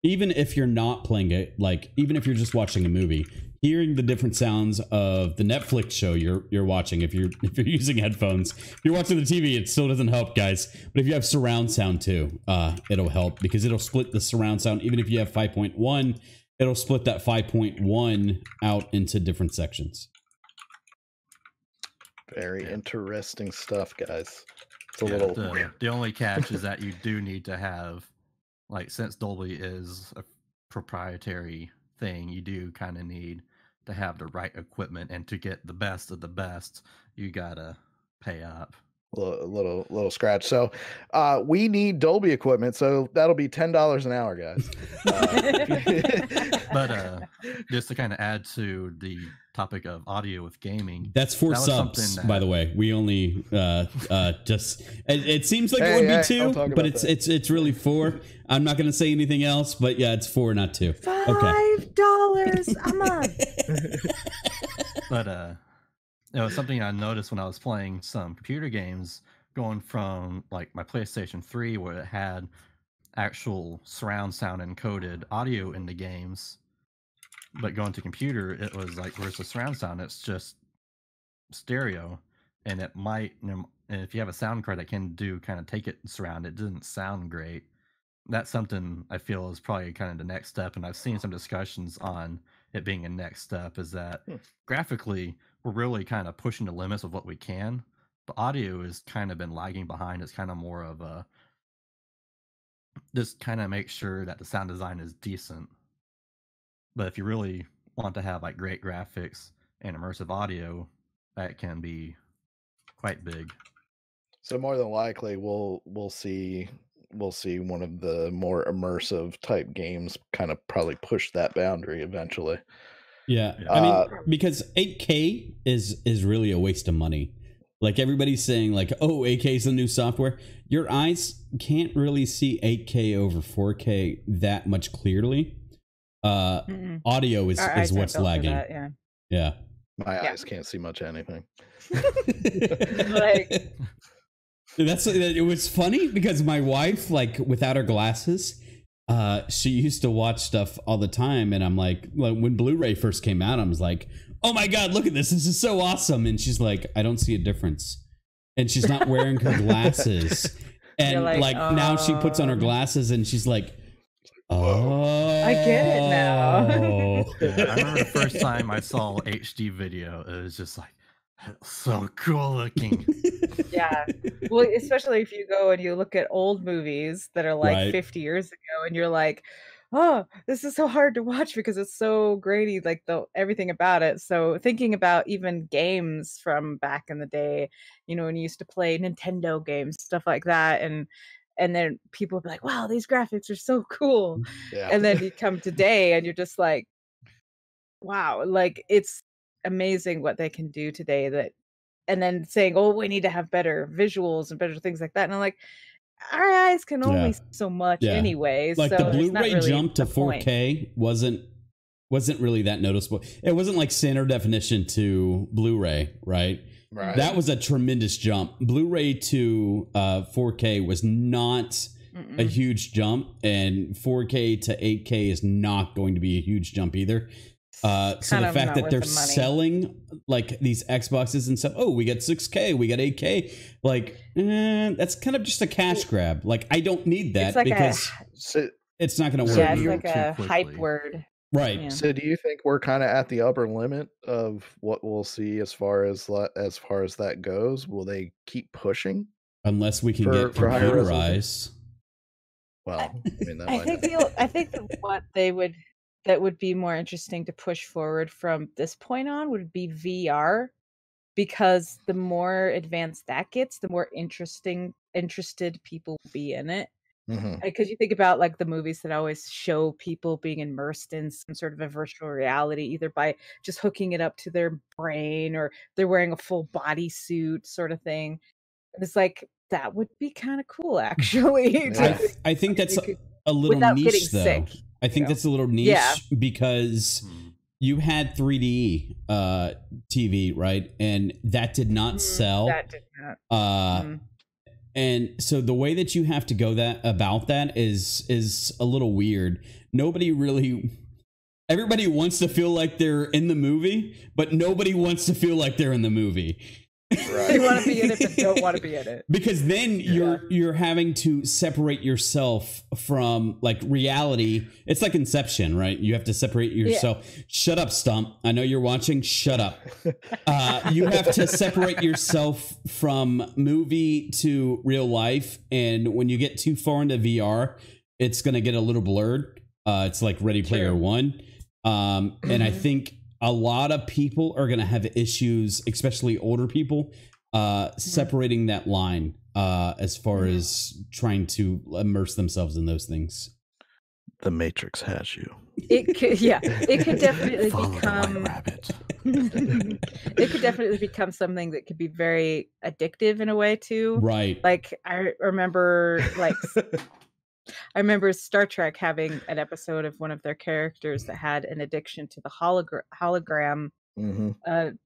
Even if you're not playing it, like even if you're just watching a movie, hearing the different sounds of the Netflix show you're watching, if you're using headphones, if you're watching the TV, it still doesn't help, guys. But if you have surround sound too, it'll help because it'll split the surround sound. Even if you have 5.1, it'll split that 5.1 out into different sections. Very interesting stuff, guys. It's a Yeah, little. the only catch is that you do need to have, like, since Dolby is a proprietary thing, you do kind of need to have the right equipment, and to get the best of the best, you gotta pay up. Little scratch. So we need Dolby equipment, so that'll be $10 an hour, guys. But just to kind of add to the topic of audio with gaming, That's 4 that was subs, something by that- the way. We only just it seems like it Hey, would be hey, 2, don't talk but about it's really 4. I'm not going to say anything else, but yeah, it's 4, not 2. Okay. $5 a month. But it was something I noticed when I was playing some computer games, going from like my PlayStation 3, where it had actual surround sound encoded audio in the games, but going to computer, it was like, where's the surround sound? It's just stereo, and it might, and if you have a sound card that can do kind of take it and surround, it doesn't sound great. That's something I feel is probably kind of the next step, and I've seen some discussions on it being a next step, is that graphically we're really kind of pushing the limits of what we can, but audio has kind of been lagging behind. It's kind of more of a just kind of make sure that the sound design is decent. But if you really want to have like great graphics and immersive audio, that can be quite big. So more than likely, we'll see one of the more immersive type games kind of probably push that boundary eventually. Yeah. I mean, because 8K is really a waste of money. Like, everybody's saying like, oh, 8K is the new software. Your eyes can't really see 8K over 4K that much clearly. Audio is Our eyes aren't what's built for lagging. that, Yeah. My eyes can't see much anything. Like, It was funny because my wife, like, without her glasses, she used to watch stuff all the time, and I'm like when Blu-ray first came out, I was like, oh my god, look at this is so awesome. And she's like, I don't see a difference. And she's not wearing her glasses. And like now she puts on her glasses and she's like, oh, I get it now. Yeah, I remember the first time I saw HD video, it was just like, so cool looking. yeah. Well, especially if you go and you look at old movies that are like Right. 50 years ago, and you're like, oh, this is so hard to watch because it's so grainy, like everything about it. So thinking about even games from back in the day, you know, when you used to play Nintendo games, stuff like that, and then people would be like, wow, these graphics are so cool. Yeah. And then you come today and you're just like, wow, like it's amazing what they can do today, and then saying, oh, we need to have better visuals and better things like that. And I'm like, our eyes can only see so much anyway. Like, so the it's not Blu-ray really jump to the point. 4K wasn't really that noticeable. It wasn't like standard definition to Blu-ray, right? Right. That was a tremendous jump. Blu-ray to 4K was not a huge jump, and 4K to 8K is not going to be a huge jump either. So Kind the of fact not that worth they're the money. selling like these Xboxes and stuff, oh, we got 6K, we got 8K, like that's kind of just a cash grab. Like, I don't need that It's like because So, it's not going to work. yeah, it's Move like too a hype quickly. word. Right. Yeah. so do you think we're kind of at the upper limit of what we'll see as far as that goes? Will they keep pushing? Unless we can For- get for higher resolution? computerized. Well, I mean, that I might think not- I think that what that would be more interesting to push forward from this point on would be VR, because the more advanced that gets, the more interested people will be in it. Mhm. Because you think about like the movies that always show people being immersed in some sort of a virtual reality, either by just hooking it up to their brain or they're wearing a full body suit sort of thing. It's like that would be kind of cool, actually. Yeah. I think that's You could- a little without niche, getting though. sick, I think know? that's a little niche Yeah. because you had 3D TV, right? And that did not sell. That did not. Mhm. And so the way that you have to go about that is a little weird. Everybody wants to feel like they're in the movie, but nobody wants to feel like they're in the movie. They want to be in it, but don't want to be in it. Because then you're having to separate yourself from like reality. It's like Inception, right? You have to separate yourself. Shut up, Stump. I know you're watching. Shut up. You have to separate yourself from movie to real life. And when you get too far into VR, it's going to get a little blurred. It's like Ready Player One. And I think a lot of people are going to have issues, especially older people, separating that line as far as trying to immerse themselves in those things. The Matrix has you. It could definitely Follow the become white rabbit. it could definitely become something that could be very addictive in a way too. Right. Like I remember Star Trek having an episode of one of their characters that had an addiction to the hologram Mhm.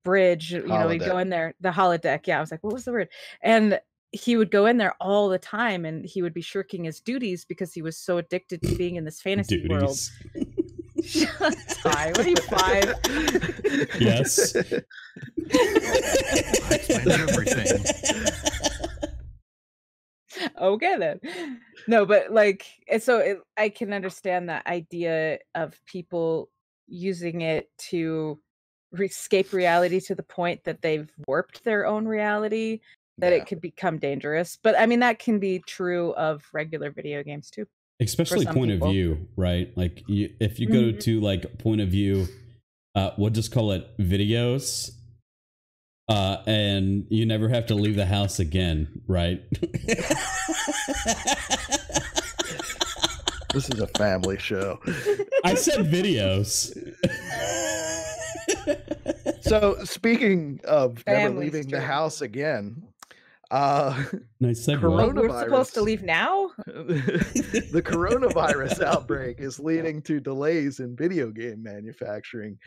bridge. You know, he'd go Holodeck. in there, the holodeck. Yeah, I was like, what was the word? And he would go in there all the time, and he would be shirking his duties because he was so addicted to being in this fantasy world. Shut Ty, what are you, 5? Yes. Explains everything. Okay then. No, but like, and so I can understand that idea of people using it to escape reality to the point that they've warped their own reality, that Yeah. it could become dangerous. But I mean, that can be true of regular video games too. Especially some point people. of view, right? Like if you go to like point of view, we'll just call it videos, and you never have to leave the house again, right? This is a family show. I said videos. So speaking of never Families leaving the too. house again, Nice segue. Corona- We're supposed to Coronavirus. leave now? the coronavirus outbreak is leading to delays in video game manufacturing.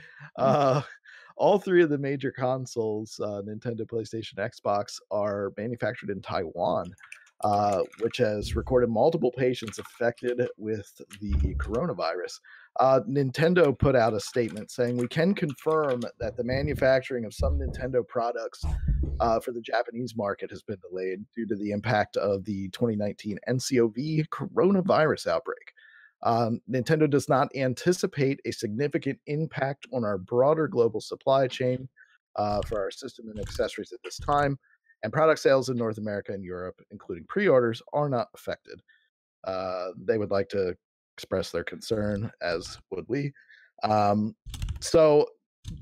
All three of the major consoles, Nintendo, PlayStation, Xbox, are manufactured in Taiwan, which has recorded multiple patients affected with the coronavirus. Nintendo put out a statement saying, "We can confirm that the manufacturing of some Nintendo products for the Japanese market has been delayed due to the impact of the 2019 NCOV coronavirus outbreak. Nintendo does not anticipate a significant impact on our broader global supply chain for our system and accessories at this time, and product sales in North America and Europe, including pre-orders, are not affected." They would like to express their concern, as would we.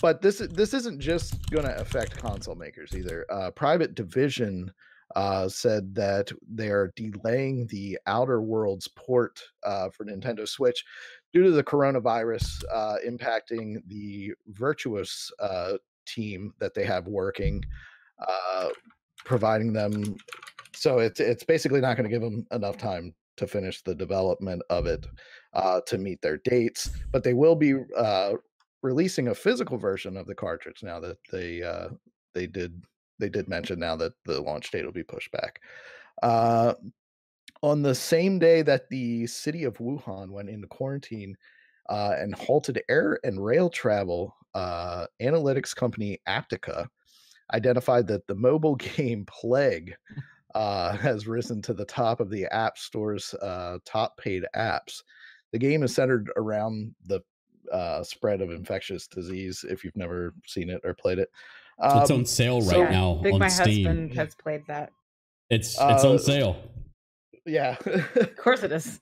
But this isn't just going to affect console makers either. Private Division said that they are delaying the Outer Worlds port for Nintendo Switch due to the coronavirus impacting the Virtuous team that they have working, providing them. So it's basically not going to give them enough time to finish the development of it to meet their dates, but they will be releasing a physical version of the cartridge now that they did mention now that the launch date will be pushed back. On the same day that the city of Wuhan went into quarantine and halted air and rail travel, analytics company Aptica identified that the mobile game Plague has risen to the top of the App Store's top paid apps. The game is centered around the spread of infectious disease, if you've never seen it or played it. It's on sale right now I think on my Steam. husband has played that. It's on sale. Yeah. Of course it is.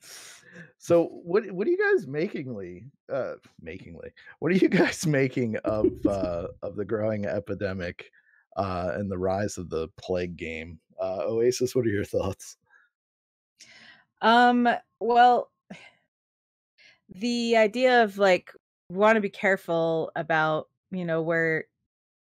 So what are you guys makingly? What are you guys making of the growing epidemic and the rise of the plague game? Oasis, what are your thoughts? Well, the idea of like want to be careful about, where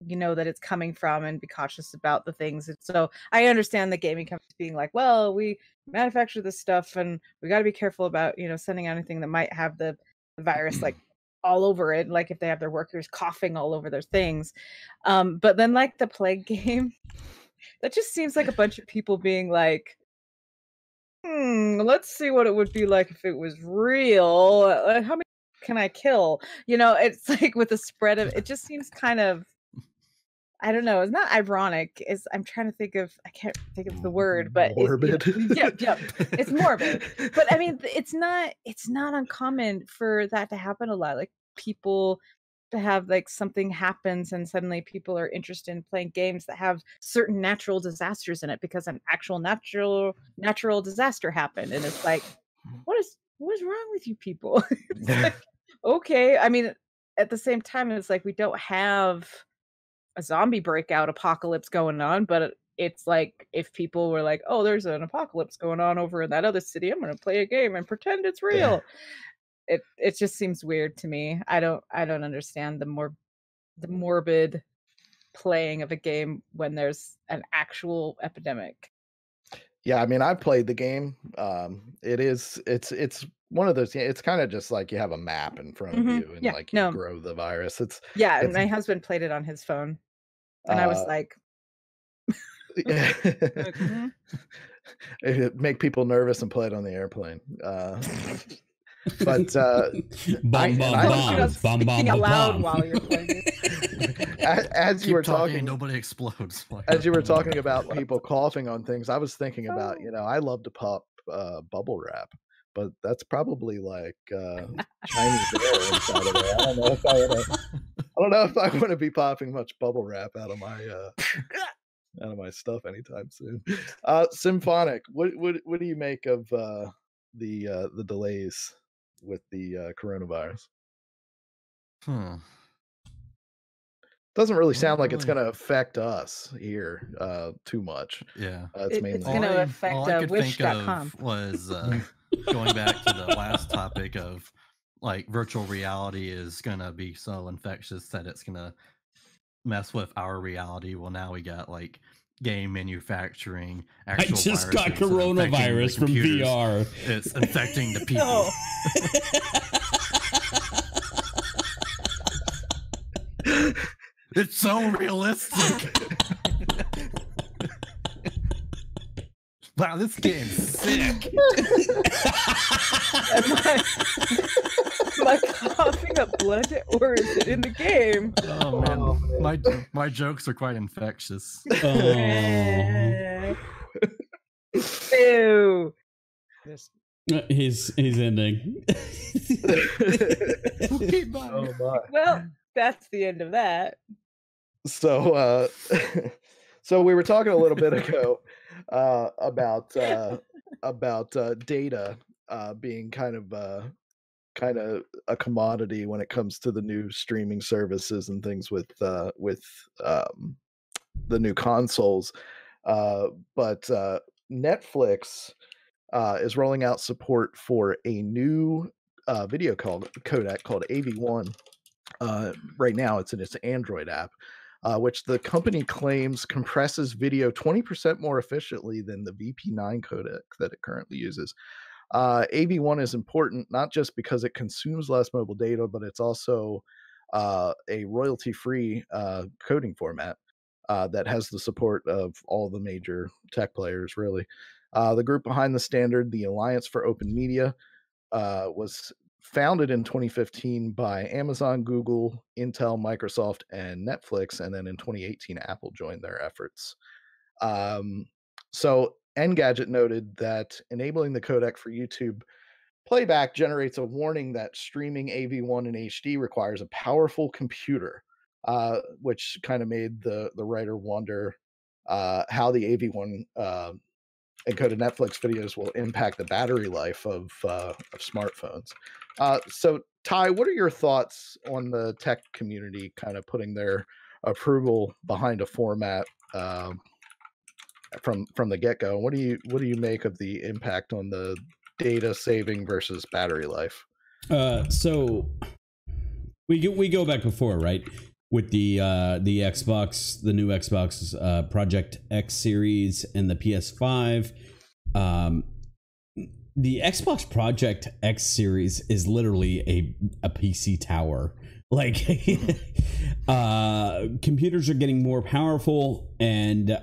that it's coming from and be cautious about the things. And so I understand the gaming companies being like, well, we manufacture this stuff and we got to be careful about, sending out anything that might have the virus like all over it, like if they have their workers coughing all over their things. But then like the plague game, that just seems like a bunch of people being like, let's see what it would be like if it was real. How many can I kill? It's like with the spread of it just seems kind of, I don't know. It's not ironic. I'm trying to think of. I can't think of the word, but Morbid. Yeah, it's morbid. But I mean, it's not uncommon for that to happen a lot. Like people to have like something happens and suddenly people are interested in playing games that have certain natural disasters in it because an actual natural disaster happened, and it's like, what is wrong with you people? It's like, okay. I mean, at the same time, it's like we don't have a zombie breakout apocalypse going on, but it's like if people were like, oh, there's an apocalypse going on over in that other city, I'm gonna play a game and pretend it's real. It just seems weird to me. I don't understand the morbid playing of a game when there's an actual epidemic. Yeah, I mean, I've played the game. It's one of those. It's kind of just like you have a map in front of you, and like you grow the virus. It's my husband played it on his phone, and I was like, make people nervous and play it on the airplane. But while you're playing. As you were talking, nobody explodes. As you were talking about people coughing on things, I was thinking about, I love to pop bubble wrap, but that's probably like Chinese air inside of there. I don't know if I want to be popping much bubble wrap out of my stuff anytime soon. Symphonic, what do you make of the delays with the coronavirus? Doesn't really sound like it's going to affect us here too much. Yeah, it's going to affect Wish.com. Was going back to the last topic of like virtual reality is going to be so infectious that it's going to mess with our reality. Well, now we got like game manufacturing. I just got coronavirus from VR. It's infecting the people. It's so realistic. Wow, this game's sick. Am I coughing up blood, or is it in the game? Oh man, my jokes are quite infectious. Ew. He's ending. Oh my. Well, that's the end of that. So so we were talking a little bit ago about data being kind of a commodity when it comes to the new streaming services and things with the new consoles. But Netflix is rolling out support for a new video codec called AV1. Right now, it's in its Android app, which the company claims compresses video 20% more efficiently than the VP9 codec that it currently uses. AV1 is important not just because it consumes less mobile data, but it's also a royalty-free coding format that has the support of all the major tech players, really. The group behind the standard, the Alliance for Open Media, was founded in 2015 by Amazon, Google, Intel, Microsoft, and Netflix, and then in 2018, Apple joined their efforts. So Engadget noted that enabling the codec for YouTube playback generates a warning that streaming AV1 in HD requires a powerful computer, which kind of made the writer wonder how the AV1 encoded Netflix videos will impact the battery life of smartphones. So, Ty, what are your thoughts on the tech community kind of putting their approval behind a format from the get-go? What do you make of the impact on the data saving versus battery life? So we go back before, right? With the Xbox, the new Xbox Project X series and the PS5. The Xbox Project X series is literally a PC tower. Like computers are getting more powerful, and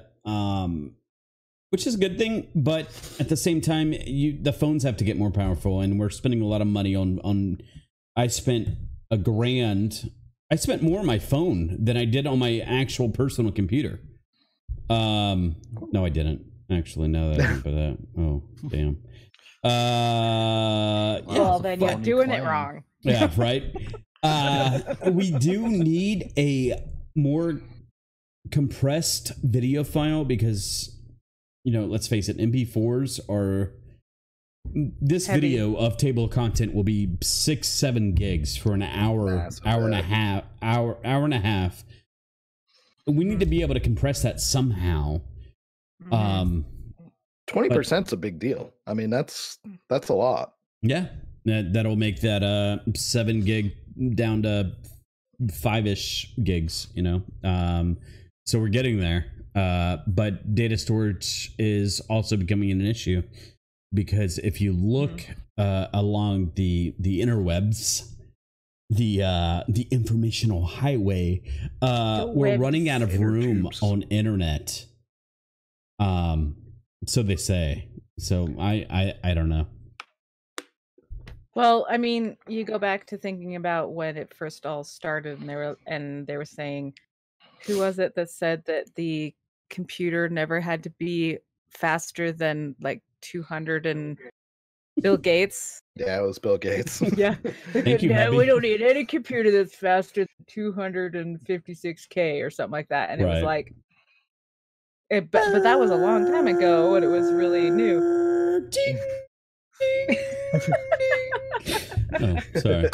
which is a good thing, but at the same time, the phones have to get more powerful, and we're spending a lot of money on. I spent $1,000. I spent more on my phone than I did on my actual personal computer. No, I didn't actually. Now that I think about that, oh damn. Well, then you're doing it wrong. Yeah, right. We do need a more compressed video file because, let's face it, MP4s are. This Heavy. video of table of content will be 6-7 gigs for an hour, hour and a half. We need to be able to compress that somehow. 20%'s a big deal. I mean, that's a lot. Yeah, that'll make that 7 gig down to 5-ish gigs. So we're getting there. But data storage is also becoming an issue. Because if you look along the interwebs, the informational highway, we're running out of room on internet. So they say. So I don't know. Well, I mean, you go back to thinking about when it first all started, and they were saying, who was it that said that the computer never had to be faster than like 200 and Bill Gates? Yeah, it was Bill Gates. Yeah. Thank you, We don't need any computer that's faster than 256K or something like that. And it was like, but that was a long time ago when it was really new. Oh, sorry.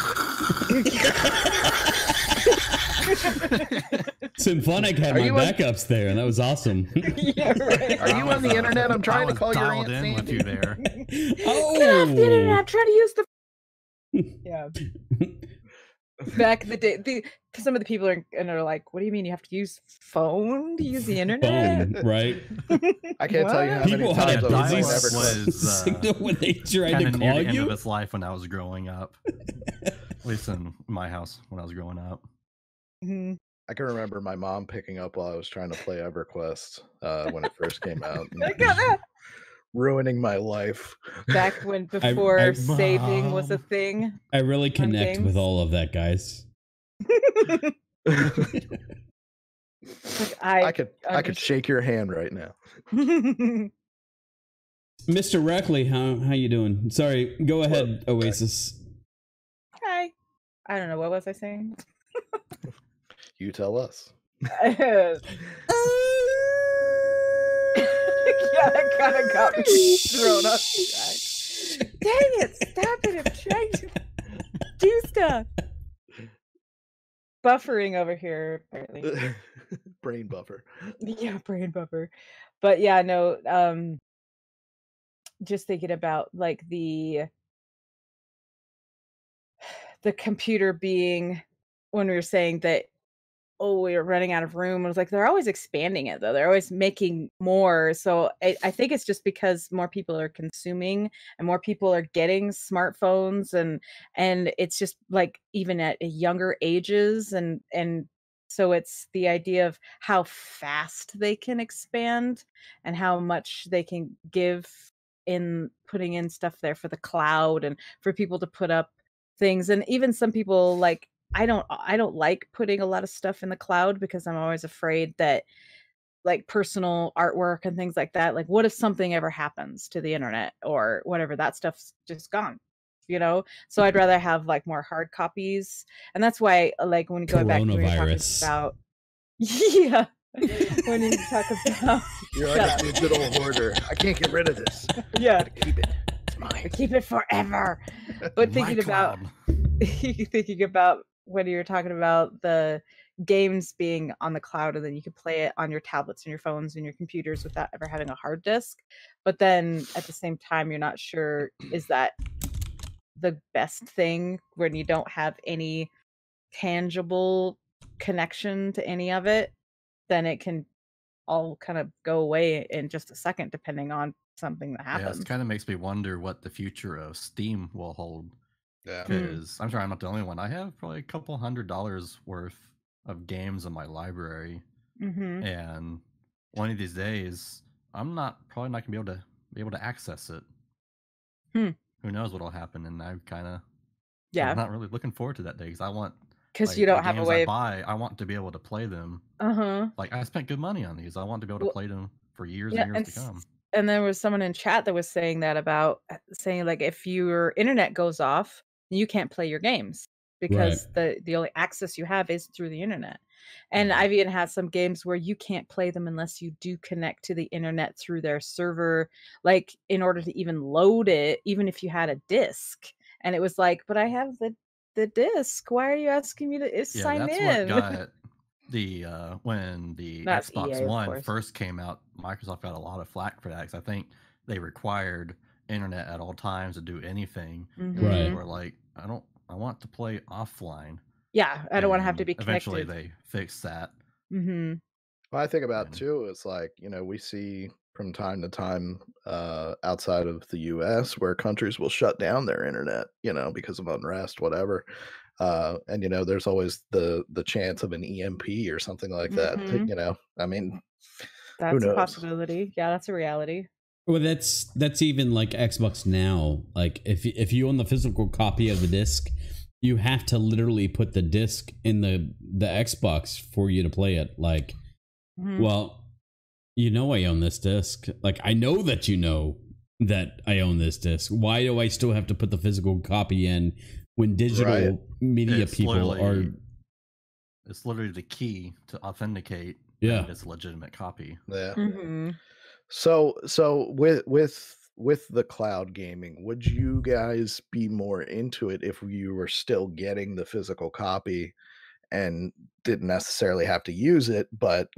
Symphonic had my backups there, and that was awesome. Yeah, right. Are you on the internet? I'm trying to call your Aunt in with Sandy. you there. Oh, Get off the internet! I'm trying to use the. Yeah. Back in the day, some of the people are like, "What do you mean you have to use phone to use the internet?" Phone, right? I can't tell you how many People had times a I've busy never was, signal when they tried Kind to of near call the end you. of its life when I was growing up. At least in my house when I was growing up. Mhm. I can remember my mom picking up while I was trying to play EverQuest when it first came out. I got that. Ruining my life. Back when before saving was a thing. I really connect with games. all of that, guys. I could shake your hand right now. Mr. Reckley, how you doing? Sorry, go ahead, Oasis. Hi. I don't know, what was I saying? You tell us. Yeah, that kind of got me thrown off track. Dang it! Stop it! I'm trying to do stuff. Buffering over here, apparently. Brain buffer. Yeah, brain buffer. But yeah, no. Just thinking about like the computer being, when we were saying that, oh, we were running out of room. I was like, they're always expanding it though. They're always making more. So I think it's just because more people are consuming and more people are getting smartphones, and it's just like even at younger ages, and so it's the idea of how fast they can expand and how much they can give in putting in stuff there for the cloud and for people to put up things. And even some people, like, I don't like putting a lot of stuff in the cloud because I'm always afraid that, like, personal artwork and things like that, like, what if something ever happens to the internet or whatever, that stuff's just gone, so I'd rather have like more hard copies. And that's why, like, when you go back to what you're talking Coronavirus. about, yeah, when you talk about You're Shut like up. a digital hoarder. I can't get rid of this. yeah, Gotta keep it. It's mine. keep it forever. But thinking about when you're talking about the games being on the cloud, and then you can play it on your tablets and your phones and your computers without ever having a hard disk. But then at the same time, you're not sure, is that the best thing when you don't have any tangible connection to any of it? Then it can all kind of go away in just a second, depending on something that Yeah, happens. it kind of makes me wonder what the future of Steam will hold. Yeah. Because I'm sure I'm not the only one. I have probably a couple $100 worth of games in my library, Mm-hmm. and one of these days, I'm probably not gonna be able to access it. Who knows what'll happen? And I'm Yeah, not really looking forward to that day because I want because you don't the have a games way I of. buy. I want to be able to play them. Uh-huh. Like I spent good money on these. I want to be able to Well, play them for years yeah, and years to come. and there was someone in chat that was saying that about saying, like, if your internet goes off, you can't play your games because the only access you have is through the internet. And Mhm. I've even had some games where you can't play them unless you do connect to the internet through their server, like in order to even load it, even if you had a disc. And it was like, but I have the disc. Why are you asking me to Yeah, sign that's in? what got the when the That's Xbox EA, of One course. first came out. Microsoft got a lot of flack for that because I think they required internet at all times to do anything. And Right. people were like, I want to play offline. Yeah, I don't want to have to And be connected. eventually they fixed that. Mm-hmm. Well, I think about And- too is like, we see from time to time outside of the US where countries will shut down their internet, because of unrest, whatever. And there's always the chance of an EMP or something like that. Mhm. I mean, That's a knows? possibility. Yeah, that's a reality. Well, that's even like Xbox Now. Like if you own the physical copy of the disc, you have to literally put the disc in the Xbox for you to play it. Like, Mhm. well, I own this disc. Like, I know that you know that I own this disc. Why do I still have to put the physical copy in when digital Right. media It's people literally- are? It's literally the key to authenticate Yeah. that it's a legitimate copy. Yeah. Mhm. So with the cloud gaming, would you guys be more into it if you were still getting the physical copy and didn't necessarily have to use it, but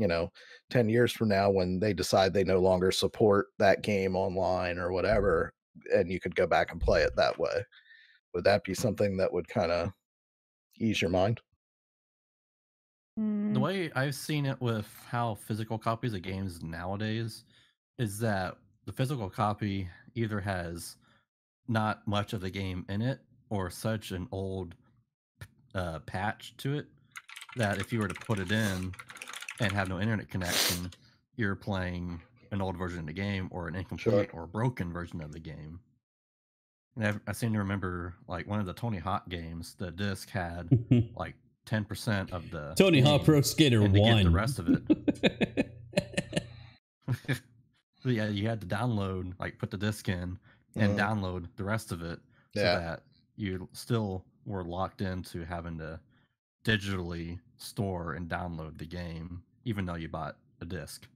10 years from now when they decide they no longer support that game online or whatever, and you could go back and play it that way? Would that be something that would kind of ease your mind? The Mm. way I've seen it with how physical copies of games nowadays is that the physical copy either has not much of the game in it or such an old patch to it that if you were to put it in and have no internet connection, you're playing an old version of the game or an incomplete or broken version of the game. And I seem to remember like one of the Tony Hawk games, the disc had like 10% of the Tony Hawk game, Pro Skater and to get 1. the rest of it. But yeah, you had to download, like put the disc in and download the rest of it so that you still were locked into having to digitally store and download the game, even though you bought a disc.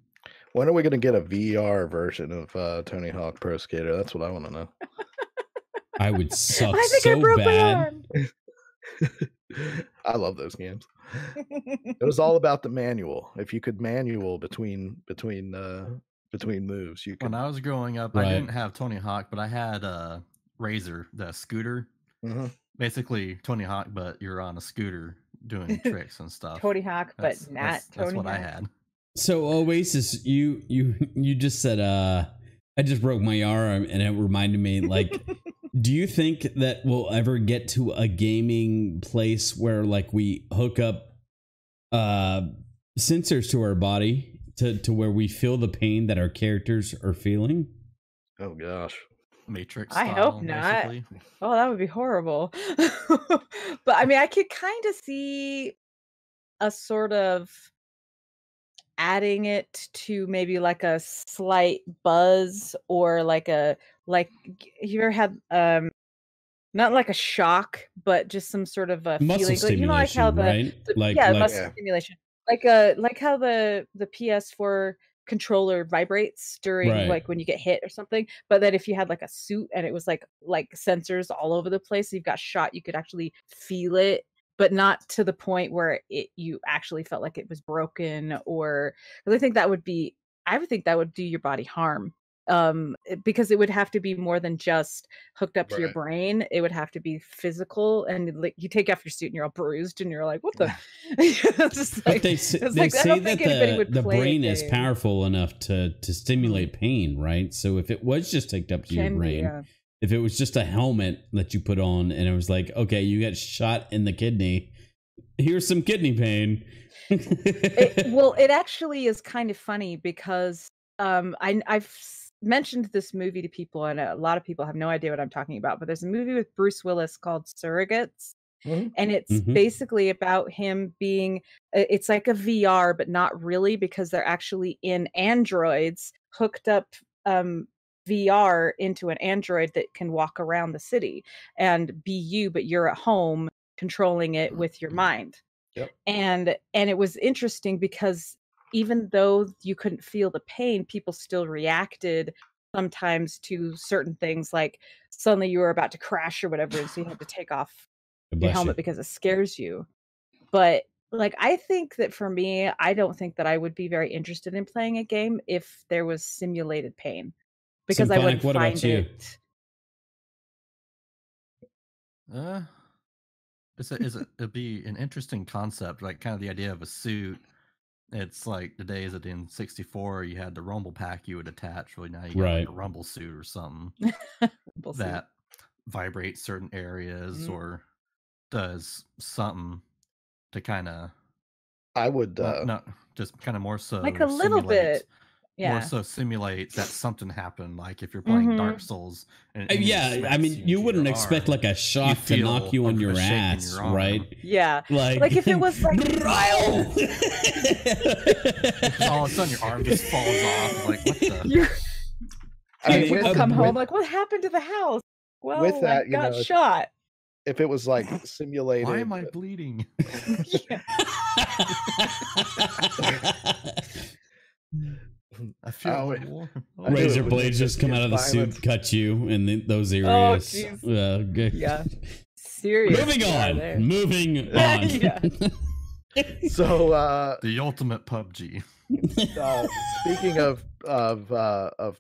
When are we going to get a VR version of Tony Hawk Pro Skater? That's what I want to know. I would suck I think I so broke my bad. arm. I love those games. It was all about the manual. If you could manual between moves, you could. When I was growing up, I didn't have Tony Hawk, but I had Razor, the scooter. Basically Tony Hawk, but you're on a scooter doing tricks and stuff. Tony Hawk, but not Tony That's what I Hawk. had. So Oasis, you just said I just broke my arm, and it reminded me, like, do you think that we'll ever get to a gaming place where like we hook up sensors to our body to where we feel the pain that our characters are feeling? Oh gosh. Matrix I style, hope not. basically. Oh, that would be horrible. But I mean, I could kind of see a sort of adding it to maybe like a slight buzz or like you ever had not like a shock, but just some sort of a Muscle feeling, like, you know, like how stimulation, right? muscle Yeah. stimulation, like how the PS4 controller vibrates during Right. like when you get hit or something, but that if you had like a suit and it was like sensors all over the place, you've got shot, you could actually feel it, but not to the point where you actually felt like it was broken. Or because I would think that would do your body harm, because it would have to be more than just hooked up to your Right. brain. It would have to be physical, and like you take off your suit and you're all bruised and you're like, what the It's just But like, they it's say like, I don't that think anybody would the play a brain is game. powerful enough to stimulate pain, right? So if it was just hooked up to your Can be, brain, yeah. if it was just a helmet that you put on and it was like, okay, you got shot in the kidney, here's some kidney pain. It actually is kind of funny because I've mentioned this movie to people, and a lot of people have no idea what I'm talking about. But there's a movie with Bruce Willis called Surrogates, Mhm. and it's Mhm. basically about him being. It's like a VR, but not really, because they're actually in androids hooked up VR into an android that can walk around the city and be you, but you're at home controlling it with your mind. Yep. And it was interesting because even though you couldn't feel the pain, people still reacted sometimes to certain things, like suddenly you were about to crash or whatever, and so you had to take off your Bless helmet you. because it scares you. But like, I think that for me, I don't think that I would be very interested in playing a game if there was simulated pain, because I Symphonic, wouldn't what about find you? it. It'd be an interesting concept, like kind of the idea of a suit. It's like the days of the N64, you had the rumble pack you would attach. Well, now you got Right. like a rumble suit or something We'll see. that vibrates certain areas Mhm. or does something to kind of I would. not just kind of more so Like a little simulate- bit. Yeah. more so simulates that something happened. Like if you're playing Dark Mhm. Souls, and an enemy Yeah, I smacks mean, you into wouldn't your expect arm, like a shock to feel knock you on a your shake in ass, your arm. right? Yeah. Like Like if it was like all of a sudden your arm just falls off. It's like what the? you're, I mean, people with- come home with- like, what happened to the house? Well, With that, I you got know, shot. if it was like simulated, Why am I bleeding? Yeah. I feel Oh, warm. I knew Razor it was blades just come out of the violent. suit, cut you in those Oh, areas. jeez. Good. Yeah. Serious. Moving yeah, on. there. Moving on. Yeah. So The ultimate PUBG. speaking of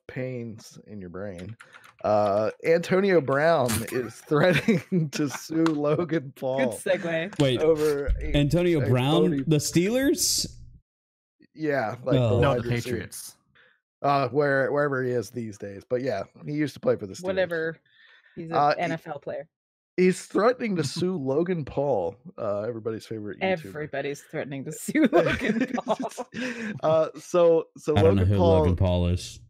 pains in your brain, Antonio Brown is threatening to sue Logan Good Paul segue. Wait, over Antonio a Brown, phony- the Steelers? yeah, like Oh. the No, wide the receiver. Patriots. Wherever he is these days. But yeah, he used to play for the Steelers. Whatever. He's an NFL player. He's threatening to sue Logan Paul, everybody's favorite YouTuber. Everybody's threatening to sue Logan Paul. So I don't know Logan who Paul, Logan Paul is.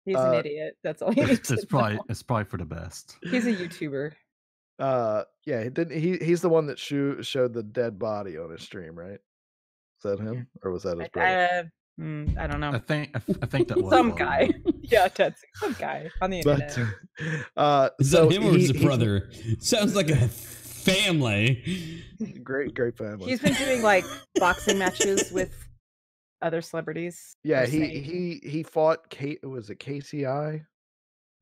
He's an Uh, idiot. That's all you need to It's probably know. for the best. He's a YouTuber. yeah, he's the one that showed the dead body on his stream, right? Is that him or was that his brother? I don't know. I think that was Some one. guy. Yeah, that's some guy on the internet. But Is so that him or is it he's- brother? Sounds like a family. Great family. He's been doing like boxing matches with other celebrities. Yeah, or he saying- he fought was it KCI?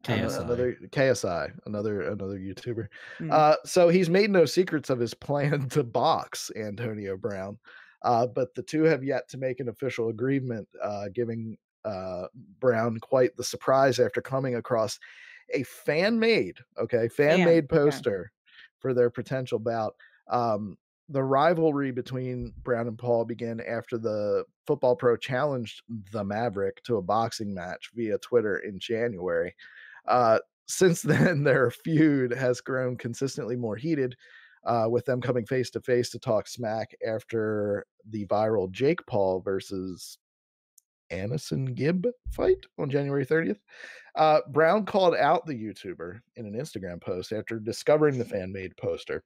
KSI. Another KSI, another YouTuber. Hmm. So he's made no secrets of his plan to box Antonio Brown, but the two have yet to make an official agreement, giving Brown quite the surprise after coming across a fan-made okay. poster for their potential bout. The rivalry between Brown and Paul began after the Football Pro challenged the Maverick to a boxing match via Twitter in January. Since then, their feud has grown consistently more heated, with them coming face to face to talk smack after the viral Jake Paul versus Anderson Gibb fight on January 30th. Brown called out the YouTuber in an Instagram post after discovering the fan-made poster,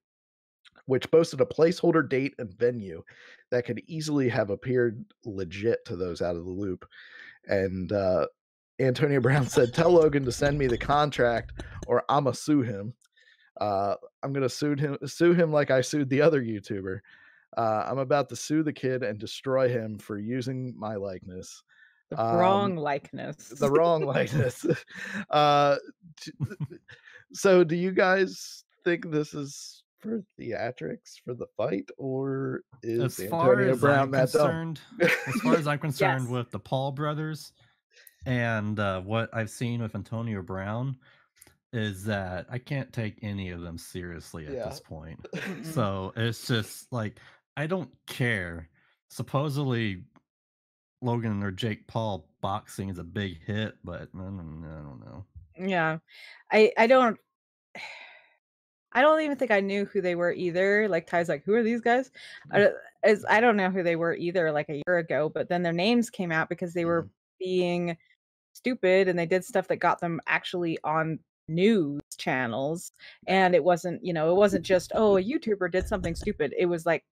which boasted a placeholder date and venue that could easily have appeared legit to those out of the loop. And Antonio Brown said, "Tell Logan to send me the contract or I'ma sue him. I'm gonna sue him like I sued the other YouTuber." I'm about to sue the kid and destroy him for using my likeness. The wrong likeness. The wrong likeness. uh, t- so, do you guys think this is for theatrics for the fight, or is As far Antonio as Brown I'm that dumb? concerned, as far as I'm concerned Yes. with the Paul brothers and what I've seen with Antonio Brown is that I can't take any of them seriously at Yeah. this point. Mm-mm. So it's just like I don't care. Supposedly Logan or Jake Paul boxing is a big hit, but I don't know. Yeah, I don't even think I knew who they were either. Like Ty's like, who are these guys? I don't know who they were either. Like a year ago, but then their names came out because they were being stupid and they did stuff that got them actually on news channels. And it wasn't just, oh, a YouTuber did something stupid. It was like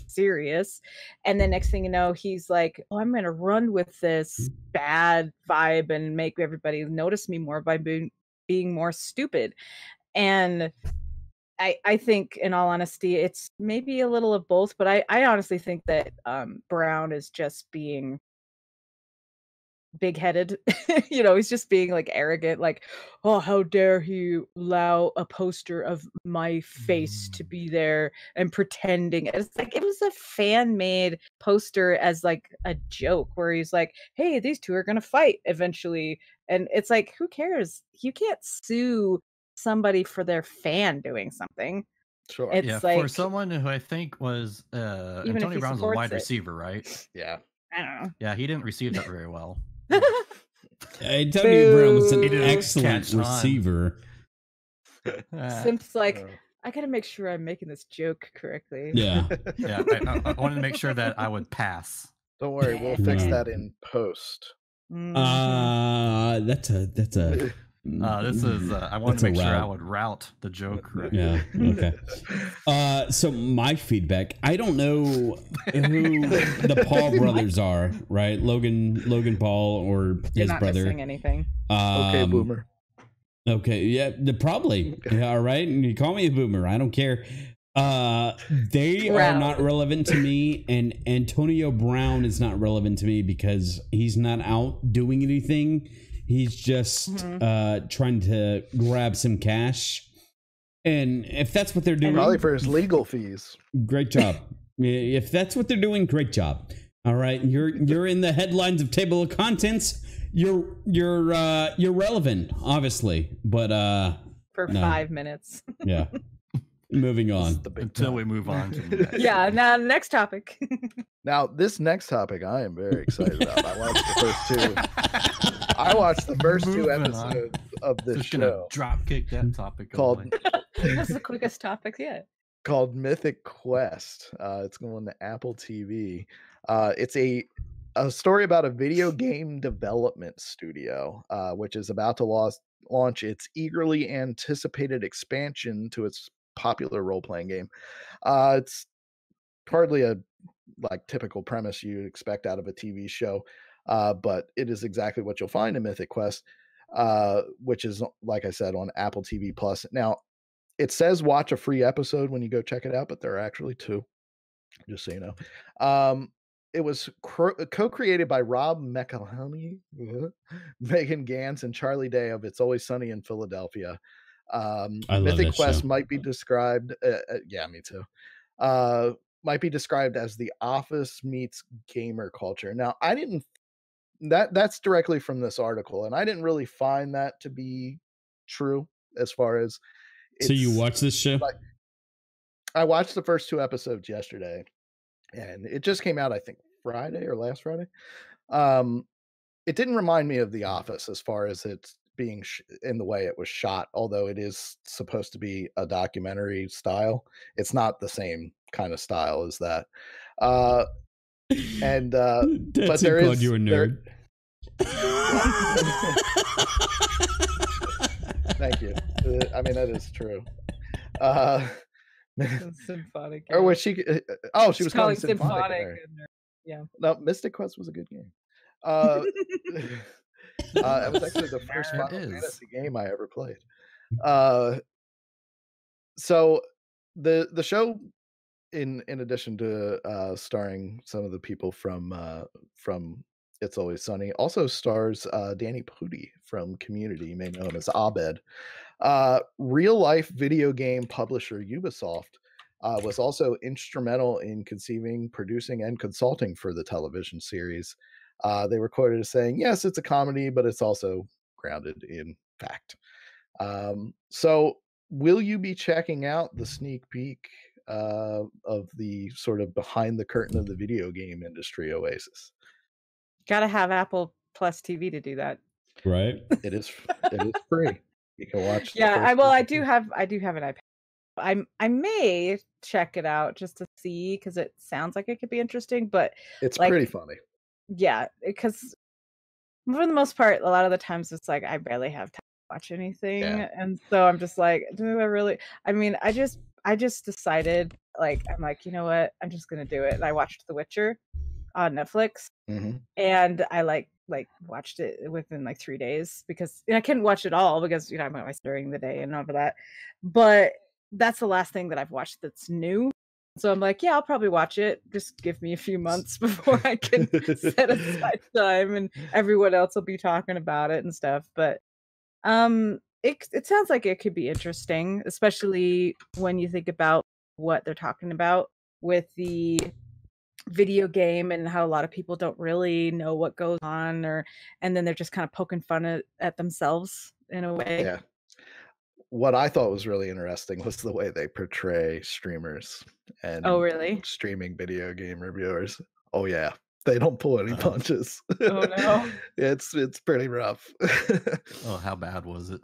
serious. And then next thing you know, he's like, oh, I'm gonna run with this bad vibe and make everybody notice me more by being more stupid. And I think, in all honesty, it's maybe a little of both, but I honestly think that Brown is just being big-headed. He's just being like arrogant, like, oh, how dare he allow a poster of my face to be there and pretending. It's like it was a fan-made poster as like a joke where he's like, hey, these two are gonna fight eventually. And it's like, who cares? You can't sue somebody for their fan doing something. Sure. It's Yeah, like, for someone who I think was if Antonio he Brown's a supports wide it. receiver, right? Yeah. I don't Yeah, he didn't receive that very well. know. Antonio Brown was an He didn't excellent catch on. receiver. Simp's like, Uh, I gotta make sure I'm making this joke correctly. Yeah. Yeah, I wanted to make sure that I would pass. Don't worry, we'll fix Yeah. that in post. Mhm. That's a This is I wanted That's to a make sure I route. would route the joke correctly. yeah. Okay. So my feedback, I don't know who the Paul brothers are, right? Logan Paul or You're his not brother. missing anything. Okay, boomer. Okay, yeah, probably. Yeah, all right. And you call me a boomer. I don't care. They are Brown. not relevant to me, and Antonio Brown is not relevant to me because he's not out doing anything. He's just trying to grab some cash. And if that's what they're doing, Probably for his legal fees. great job. If that's what they're doing, great job. All right, you're in the headlines of table of contents. You're relevant, obviously, but For no. 5 minutes. yeah. Moving This is on. the big Until time. we move on to the next. Yeah, now next topic. Now, this next topic I am very excited about. I watched the first two Moving on. episodes of this Just gonna show drop kick that topic called away. That's the quickest topic yet. called Mythic Quest. It's going to Apple TV. It's a story about a video game development studio, which is about to launch its eagerly anticipated expansion to its popular role-playing game. It's hardly a typical premise you expect out of a TV show, but it is exactly what you'll find in Mythic Quest, which is, like I said, on Apple TV Plus. Now, it says watch a free episode when you go check it out, but there are actually 2, just so you know. It was co-created by Rob McElhenney, Megan Gantz, and Charlie Day of It's Always Sunny in Philadelphia. I love Mythic that Quest show. might be described, yeah, me too. Might be described as The Office meets gamer culture. Now, I didn't. That's directly from this article, and I didn't really find that to be true as far as. So you it's- watch this show? I watched the first 2 episodes yesterday, and it just came out, I think, Friday or last Friday. It didn't remind me of The Office as far as it's being in the way it was shot, although it is supposed to be a documentary style. It's not the same kind of style as that. And That's there called is- you a nerd. thank you. I mean, that is true. Symphonic. Or was she? Oh, she was calling calling Symphonic. Symphonic. There. No, Mystic Quest was a good game. It was actually the first It Final is. Fantasy game I ever played. So the show in addition to starring some of the people from It's Always Sunny, also stars Danny Pudi from Community, you may know him as Abed. Real life video game publisher Ubisoft was also instrumental in conceiving, producing, and consulting for the television series. They were quoted as saying, "Yes, it's a comedy, but it's also grounded in fact." So, will you be checking out the sneak peek of the sort of behind the curtain of the video game industry, Oasis? Gotta have Apple Plus TV to do that. Right. It is free. You can watch. the Yeah, first I episode. do have an iPad. I may check it out just to see because it sounds like it could be interesting. But It's like, pretty funny. yeah, because for the most part, a lot of the times it's like I barely have time to watch anything, Yeah. and so I'm just like, do I really? I mean, I just decided, like, I'm like, you know what? I'm just gonna do it. And I watched The Witcher on Netflix, Mhm. and I like watched it within like 3 days because I couldn't watch it all because I'm always during the day and all of that. But that's the last thing that I've watched that's new. So I'm like, yeah, I'll probably watch it. Just give me a few months before I can set aside time, and everyone else will be talking about it and stuff. But it sounds like it could be interesting, especially when you think about what they're talking about with the video game and how a lot of people don't really know what goes on, and then they're just kind of poking fun at themselves in a way. Yeah. What I thought was really interesting was the way they portray streamers and Oh, really? streaming video game reviewers. Oh yeah, they don't pull any punches. Oh, no. It's pretty rough. Oh, how bad was it?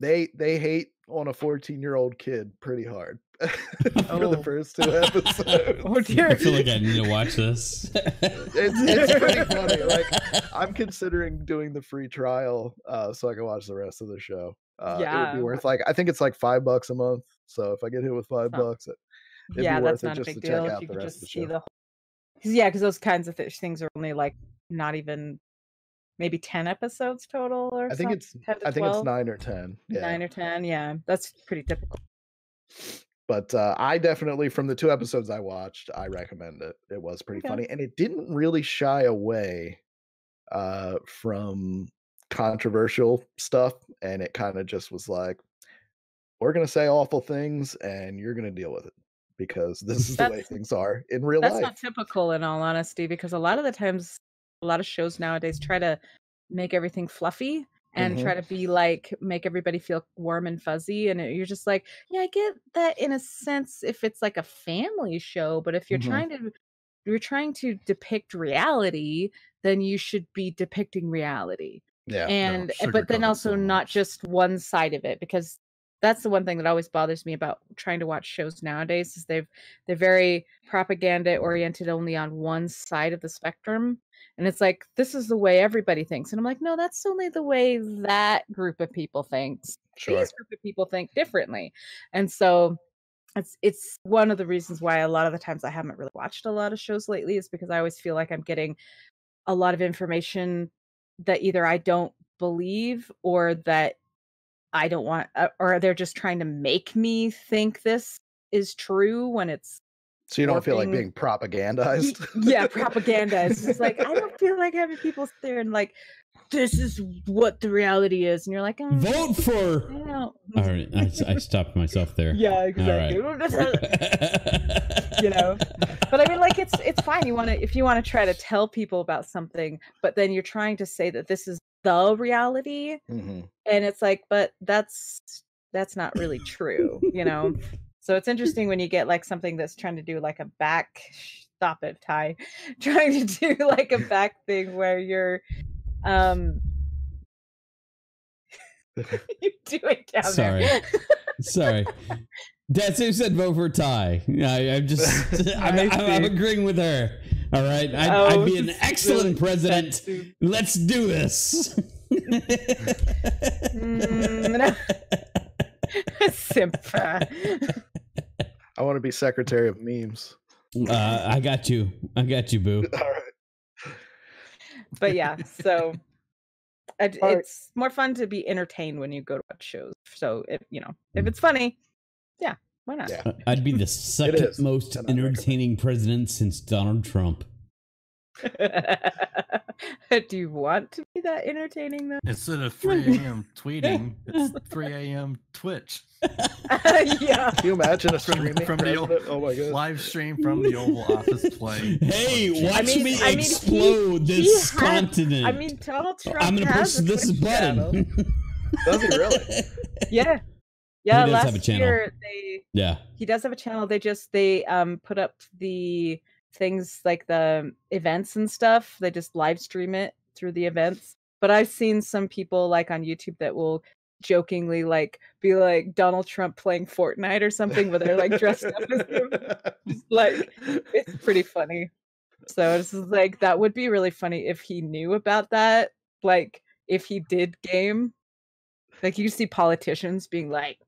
They hate on a 14-year-old kid pretty hard for the Oh. first 2 episodes. Oh dear. I feel like I need to watch this. It's pretty funny. Like, I'm considering doing the free trial so I can watch the rest of the show. It would Yeah. be worth, like, I think it's like $5 a month. So if I get hit with $5, it'd Yeah, be that's worth it not a just big to deal check if out you the could rest of just the see show. the whole. Yeah, because those kinds of things are only like not even maybe 10 episodes total or I think something. it's 10 to I think it's 12, 9 or 10. Yeah. 9 or 10. Yeah, that's pretty typical. But I definitely, from the 2 episodes I watched, I recommend it. It was pretty Okay. funny, and it didn't really shy away from controversial stuff, and it kind of just was like, we're gonna say awful things, and you're gonna deal with it because this is the way That's- things are in real That's life. not typical, in all honesty, because a lot of the times, a lot of shows nowadays try to make everything fluffy and Mhm. try to be like, make everybody feel warm and fuzzy. And you're just like, yeah, I get that in a sense if it's like a family show, but if you're Mhm. trying to depict reality, then you should be depicting reality. Yeah. And No, but then sugarcoat it also so not much. just one side of it, because that's the one thing that always bothers me about trying to watch shows nowadays is they're very propaganda oriented only on one side of the spectrum. And it's like, this is the way everybody thinks. And I'm like, no, that's only the way that group of people thinks. Sure. These group of people think differently. And so it's one of the reasons why a lot of the times I haven't really watched a lot of shows lately, is because I always feel like I'm getting a lot of information that either I don't believe or that I don't want, or they're just trying to make me think this is true when it's So you don't feel like warping- being propagandized? yeah, propaganda. It's just like, I don't feel like having people sit there and like, this is what the reality is, and you're like, Vote for. I don't. All right, I stopped myself there. Yeah, exactly. You know, but I mean, like, it's fine. If you want to try to tell people about something, but then you're trying to say that this is the reality, Mhm. and it's like, but that's not really true, you know. So it's interesting when you get like something that's trying to do like a back. Stop it, Ty. Trying to do like a back thing where you're you do it down Sorry. there. Sorry. That's who said vote for Ty. I'm just, I'm see. agreeing with her. All right. I'd Oh, be an this is excellent really president. offensive. Let's do this. No. Simp. I want to be secretary of memes. I got you. I got you, boo. All right. But yeah, so right. it's more fun to be entertained when you go to watch shows. So if it's funny, yeah, Why not? Yeah. I'd be the second is. most Cannot recommend. entertaining president since Donald Trump. Do you want to be that entertaining though? Instead of 3 a.m. tweeting, it's 3 a.m. Twitch. Yeah. Can you imagine a streaming from the old- president? Oh my god. Live stream from the Oval Office play. Hey, watch me I mean, explode he this had- continent. I mean, Donald Trump I'm gonna push has a this Twitch button. channel. Does he really? Yeah. Yeah, does last have a channel. year Yeah. he does have a channel. They put up the things like the events and stuff. They just live stream it through the events. But I've seen some people like on YouTube that will jokingly like be like Donald Trump playing Fortnite or something, where they're like dressed up as him. Just, like, it's pretty funny. So it's just like that would be really funny if he knew about that. Like if he did game, like you see politicians being like,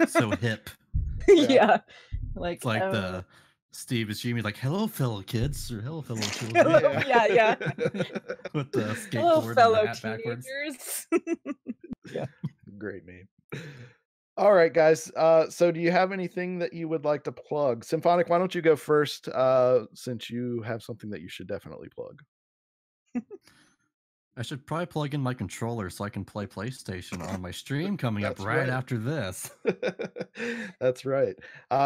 So hip. yeah, like It's like the Steve Buscemi, like, hello, fellow kids, or hello, fellow children. Hello, yeah. With the hello, skateboard fellow and the hat backwards. teenagers. Great meme. All right, guys. So do you have anything that you would like to plug? Symphonic, why don't you go first, since you have something that you should definitely plug. I should probably plug in my controller so I can play PlayStation on my stream coming up That's right right. after this. That's right.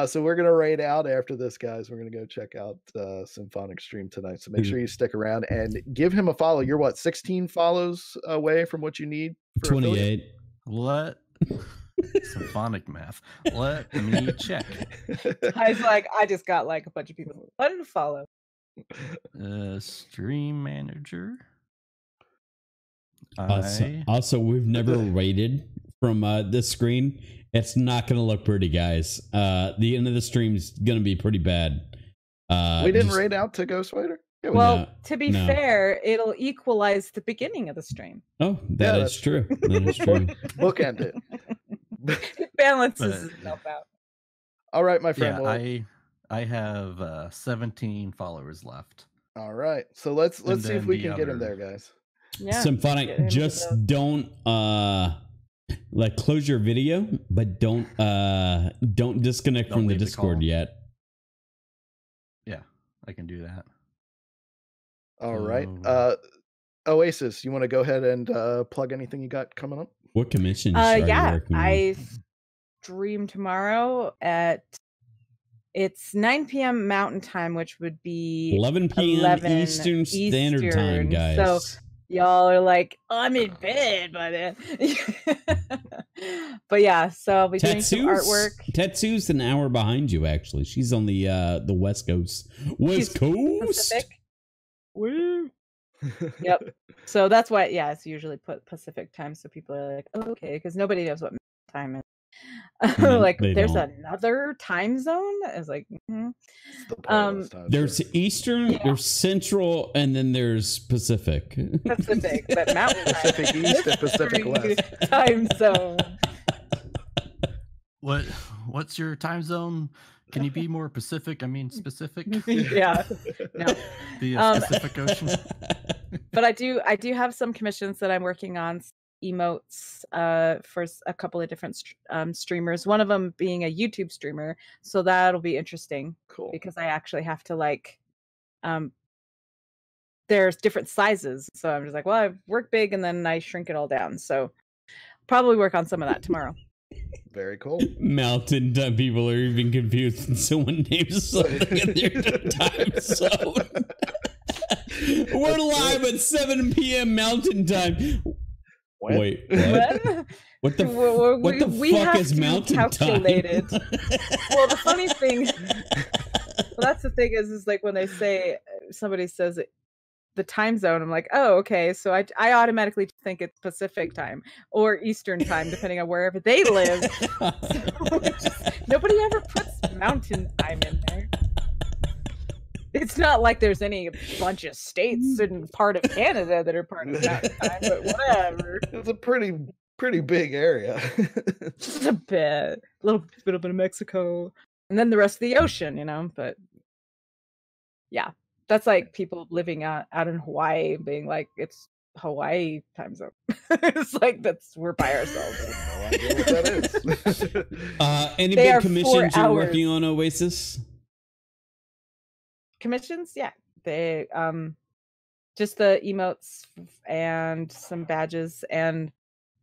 So we're gonna raid out after this, guys. We're gonna go check out Symphonic stream tonight. So make sure you stick around and give him a follow. You're what, 16 follows away from what you need for affiliate? 28. Let symphonic math. Let me check. I was like, I just got like a bunch of people wanting to follow. Stream manager. Also, we've never rated from this screen. It's not going to look pretty, guys. The end of the stream's going to be pretty bad. We didn't raid out to Ghostwriter? Yeah, we Well, No, to be no. fair, it'll equalize the beginning of the stream. Oh, Yeah, that that's is true. That is true. bookend it. It balances But- itself out. All right, my friend. Yeah, well, I have 17 followers left. all right. So let's And see if then we the can get him other- there, guys. Yeah. get Symphonic, into just the- don't like close your video, but don't disconnect Don't from the leave the Discord call. yet. Yeah, I can do that. All right. So- Oasis, you want to go ahead and plug anything you got coming up? What commissions are you Yeah, working on? I stream tomorrow at it's 9 p.m. Mountain Time, which would be 11 p.m. 11 Eastern Standard Time, Eastern. guys. So y'all are like, I'm in bed by then. But yeah, so I'll be doing some artwork. Tetsu's an hour behind you, actually. She's on the West Coast. West She's Coast? Pacific. Woo. Yep. So that's why, yeah, it's usually put Pacific time, so people are like, oh, okay, because nobody knows what time is. Like, they there's don't. another time zone. I was like, It's the pointless time There's zone. Eastern, Yeah. there's Central, and then there's Pacific. Pacific, but Mountain time. Pacific East and Pacific West. Time zone. What's your time zone? Can you be more Pacific? I mean specific. Yeah. No. The Um, Pacific Ocean. But I do have some commissions that I'm working on, emotes for a couple of different streamers, one of them being a YouTube streamer, so that'll be interesting Cool. because I actually have to like there's different sizes, so I'm just like, well, I work big and then I shrink it all down, so probably work on some of that tomorrow. Very cool. Mountain time people are even confused when someone names something in their time zone. We're live at 7 p.m. Mountain time. When? Wait, what? When? What the, We- what the we fuck have is to mountain calculate time? Well, the funny thing, well, that's the thing is like when they say somebody says the time zone, I'm like, oh, okay. So I automatically think it's Pacific time or Eastern time, depending on wherever they live. Nobody ever puts mountain time in there. It's not like there's any bunch of states and part of Canada that are part of mountain time, but whatever. It's a pretty big area. Just a bit, little bit of Mexico, and then the rest of the ocean, you know. But yeah, that's like people living out in Hawaii being like, it's Hawaii time zone. It's like we're by ourselves. No idea what that is. Any They big are 4 commissions you're hours. working on, Oasis? Commissions, yeah. They just the emotes and some badges, and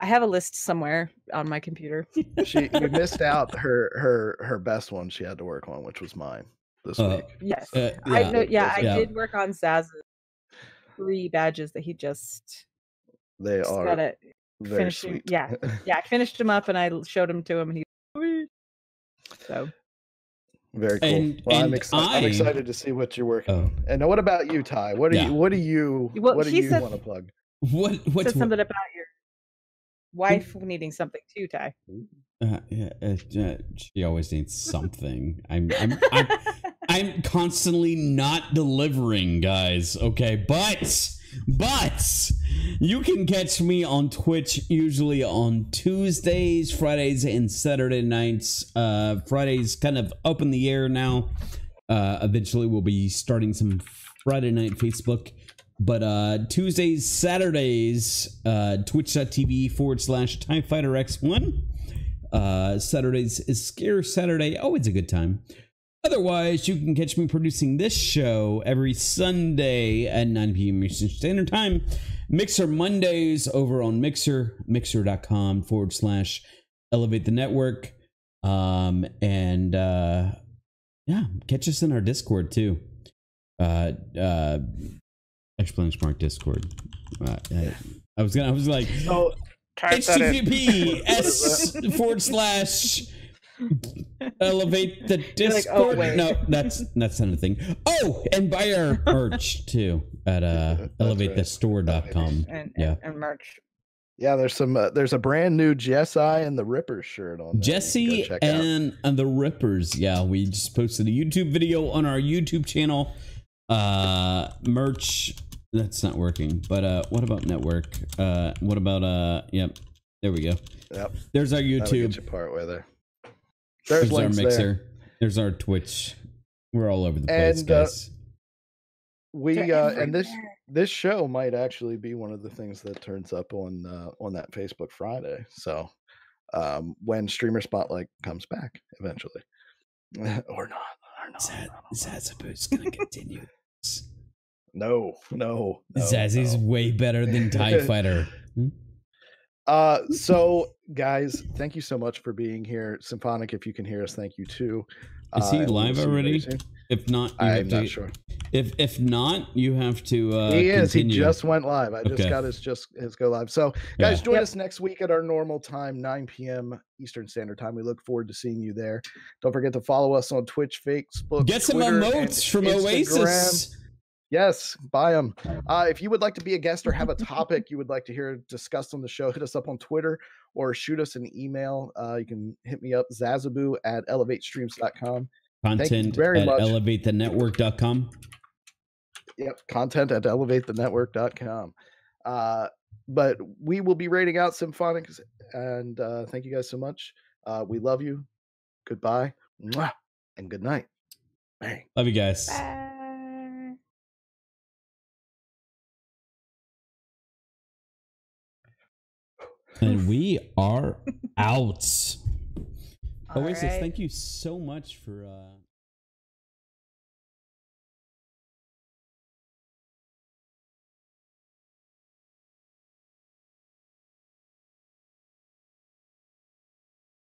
I have a list somewhere on my computer. You missed out her best one she had to work on, which was mine this week. Yes. yeah, I know, yeah, I yeah. did work on Zaz's 3 badges that he just They just are gotta very finish him. sweet. Yeah. Yeah, I finished him up and I showed him to him and he's sweet. So Very cool. And- Well, I'm and excited to see what you're working Oh. on. And what about you, Ty? What do Yeah. you Well, what do he you said- want to plug? What's said something about your wife needing something too, Ty. she always needs something. I'm constantly not delivering, guys. Okay, but you can catch me on Twitch usually on Tuesdays, Fridays, and Saturday nights. Fridays kind of up in the air now. Eventually we'll be starting some Friday night Facebook. But Tuesdays, Saturdays, twitch.tv/TIE Fighter X1. Saturdays is Scare Saturday. Always a good time. Otherwise, you can catch me producing this show every Sunday at 9 p.m. Eastern Standard Time. Mixer Mondays over on Mixer, mixer.com/Elevate the Network. Yeah, catch us in our Discord too. Exclamation mark Discord. I was like, So type that in. HTTP /Elevate the You're like, Discord. oh, wait. No, that's not a thing. Oh, and buy our merch too at elevatethestore.com. And merch. Yeah, there's a brand new Jesse and the Rippers shirt on there. Jesse You can go check out. and the Rippers. Yeah, we just posted a YouTube video on our YouTube channel. Merch. That's not working. But what about network? What about yep. There we go. Yep. There's our That'll YouTube. get you part way there. There's our links Mixer. there. There's our Twitch. We're all over the place, And, guys. And this show might actually be one of the things that turns up on that Facebook Friday. So when Streamer Spotlight comes back eventually, or not. Zazabu's gonna continue. No. Zazzy's way better than TIE Fighter. So guys, thank you so much for being here. Symphonic, if you can hear us, thank you too. Is he and we'll live see you very already? soon. If not, you I'm have to, not sure. If not, you have to. He is. Continue. He just went live. I just Okay. got his go live. So, guys, Yeah. join Yep. us next week at our normal time, 9 p.m. Eastern Standard Time. We look forward to seeing you there. Don't forget to follow us on Twitch, Facebook, Get some Twitter, and emotes from Instagram. Oasis. Yes, buy them. If you would like to be a guest or have a topic you would like to hear discussed on the show, hit us up on Twitter or shoot us an email. You can hit me up, zazabu@elevatestreams.com. Content very at much. elevatethenetwork.com. Yep, content at elevatethenetwork.com. But we will be rating out Symphonics, and thank you guys so much. We love you. Goodbye. Mwah, and good night. Bang. Love you guys. Bye. And we are out. All Oasis, right. thank you so much for